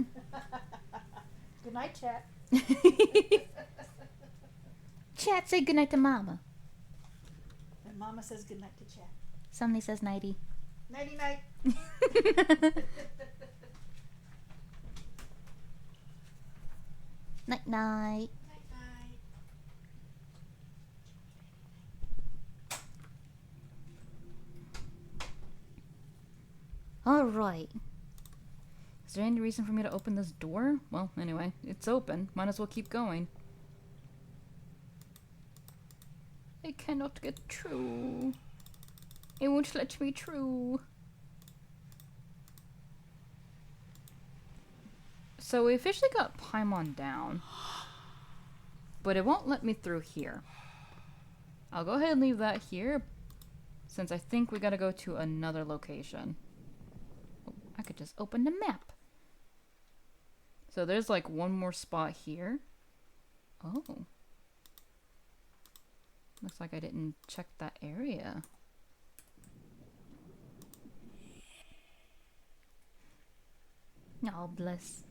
Good night, chat. Chat, say goodnight to Mama. And Mama says goodnight to chat. Somebody says nighty. Nighty night. Night night. Night night. Alright. Is there any reason for me to open this door? Well, anyway, it's open. Might as well keep going. I cannot get through. It won't let me through. So we officially got Paimon down. But it won't let me through here. I'll go ahead and leave that here, since I think we gotta go to another location. Oh, I could just open the map. So there's like one more spot here. Oh. Looks like I didn't check that area. Oh, bless.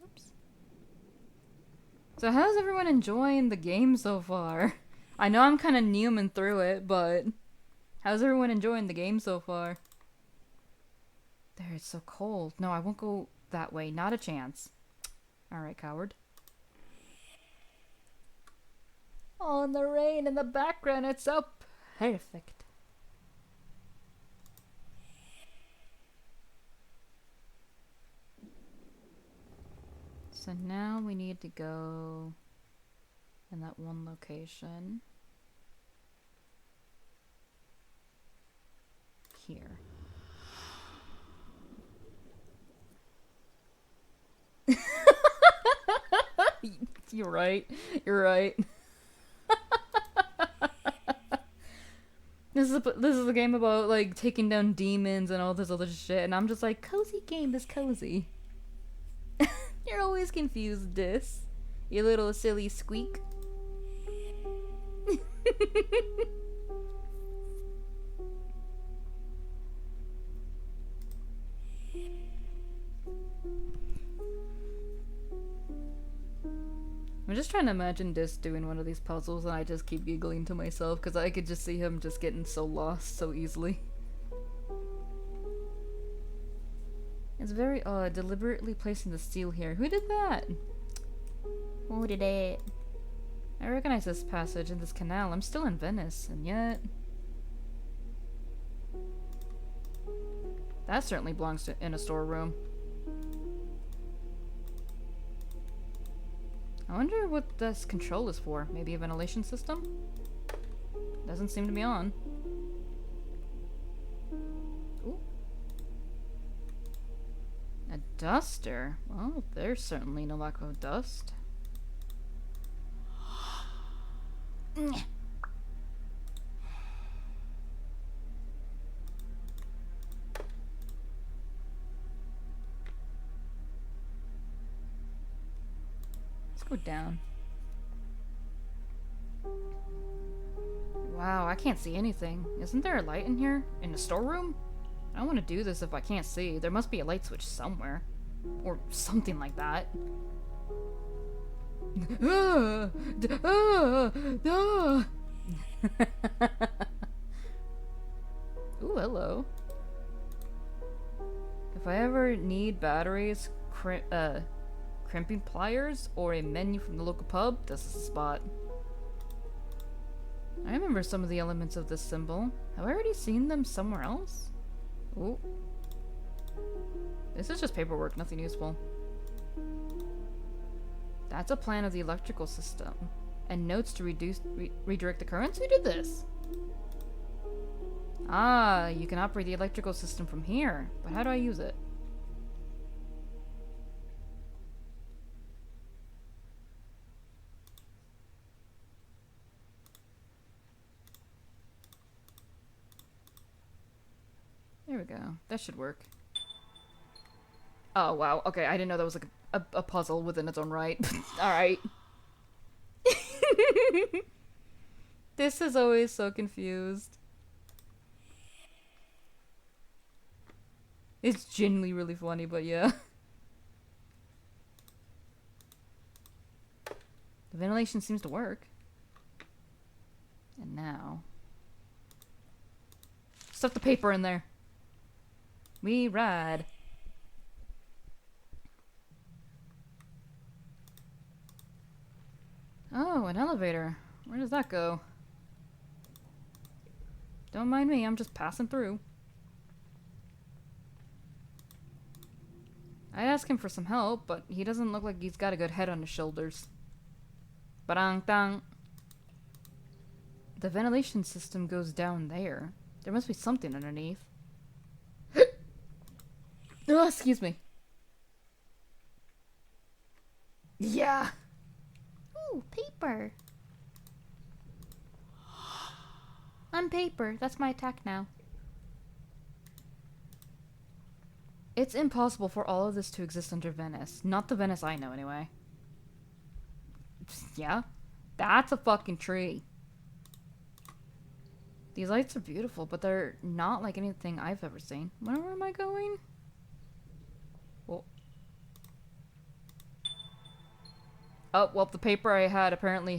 Oops. So how's everyone enjoying the game so far? I know I'm kind of newman through it, but how's everyone enjoying the game so far? There, it's so cold. No, I won't go that way. Not a chance. Alright, coward. Oh, and the rain in the background, it's so perfect. So now we need to go in that one location. Here. You're right. You're right. This is a game about like taking down demons and all this other shit, and I'm just like, cozy game is cozy. You're always confused, Dis. You little silly squeak. I'm just trying to imagine Dis doing one of these puzzles, and I just keep giggling to myself because I could just see him just getting so lost so easily. It's very odd, deliberately placing the seal here. Who did that? Who did it? I recognize this passage in this canal. I'm still in Venice, and yet... That certainly belongs to in a storeroom. I wonder what this control is for. Maybe a ventilation system? Doesn't seem to be on. Ooh. A duster? Well, there's certainly no lack of dust. Let's go down. Wow, I can't see anything. Isn't there a light in here? In the storeroom? I don't want to do this if I can't see. There must be a light switch somewhere. Or something like that. Ooh, hello. If I ever need batteries, crimping pliers, or a menu from the local pub, this is the spot. I remember some of the elements of this symbol. Have I already seen them somewhere else? Ooh. This is just paperwork, nothing useful. That's a plan of the electrical system. And notes to redirect the currents? Who did this? Ah, you can operate the electrical system from here. But how do I use it? There we go. That should work. Oh, wow. Okay, I didn't know that was like a puzzle within its own right. Alright. This is always so confused. It's genuinely really funny, but yeah. The ventilation seems to work. And now... stuff the paper in there. We ride. Oh, an elevator. Where does that go? Don't mind me, I'm just passing through. I asked him for some help, but he doesn't look like he's got a good head on his shoulders. Ba-dang-dang. The ventilation system goes down there. There must be something underneath. Oh, excuse me. Yeah. Ooh, paper. I'm paper. That's my attack now. It's impossible for all of this to exist under Venice. Not the Venice I know, anyway. Yeah? That's a fucking tree. These lights are beautiful, but they're not like anything I've ever seen. Where am I going? Well. Oh, well, the paper I had apparently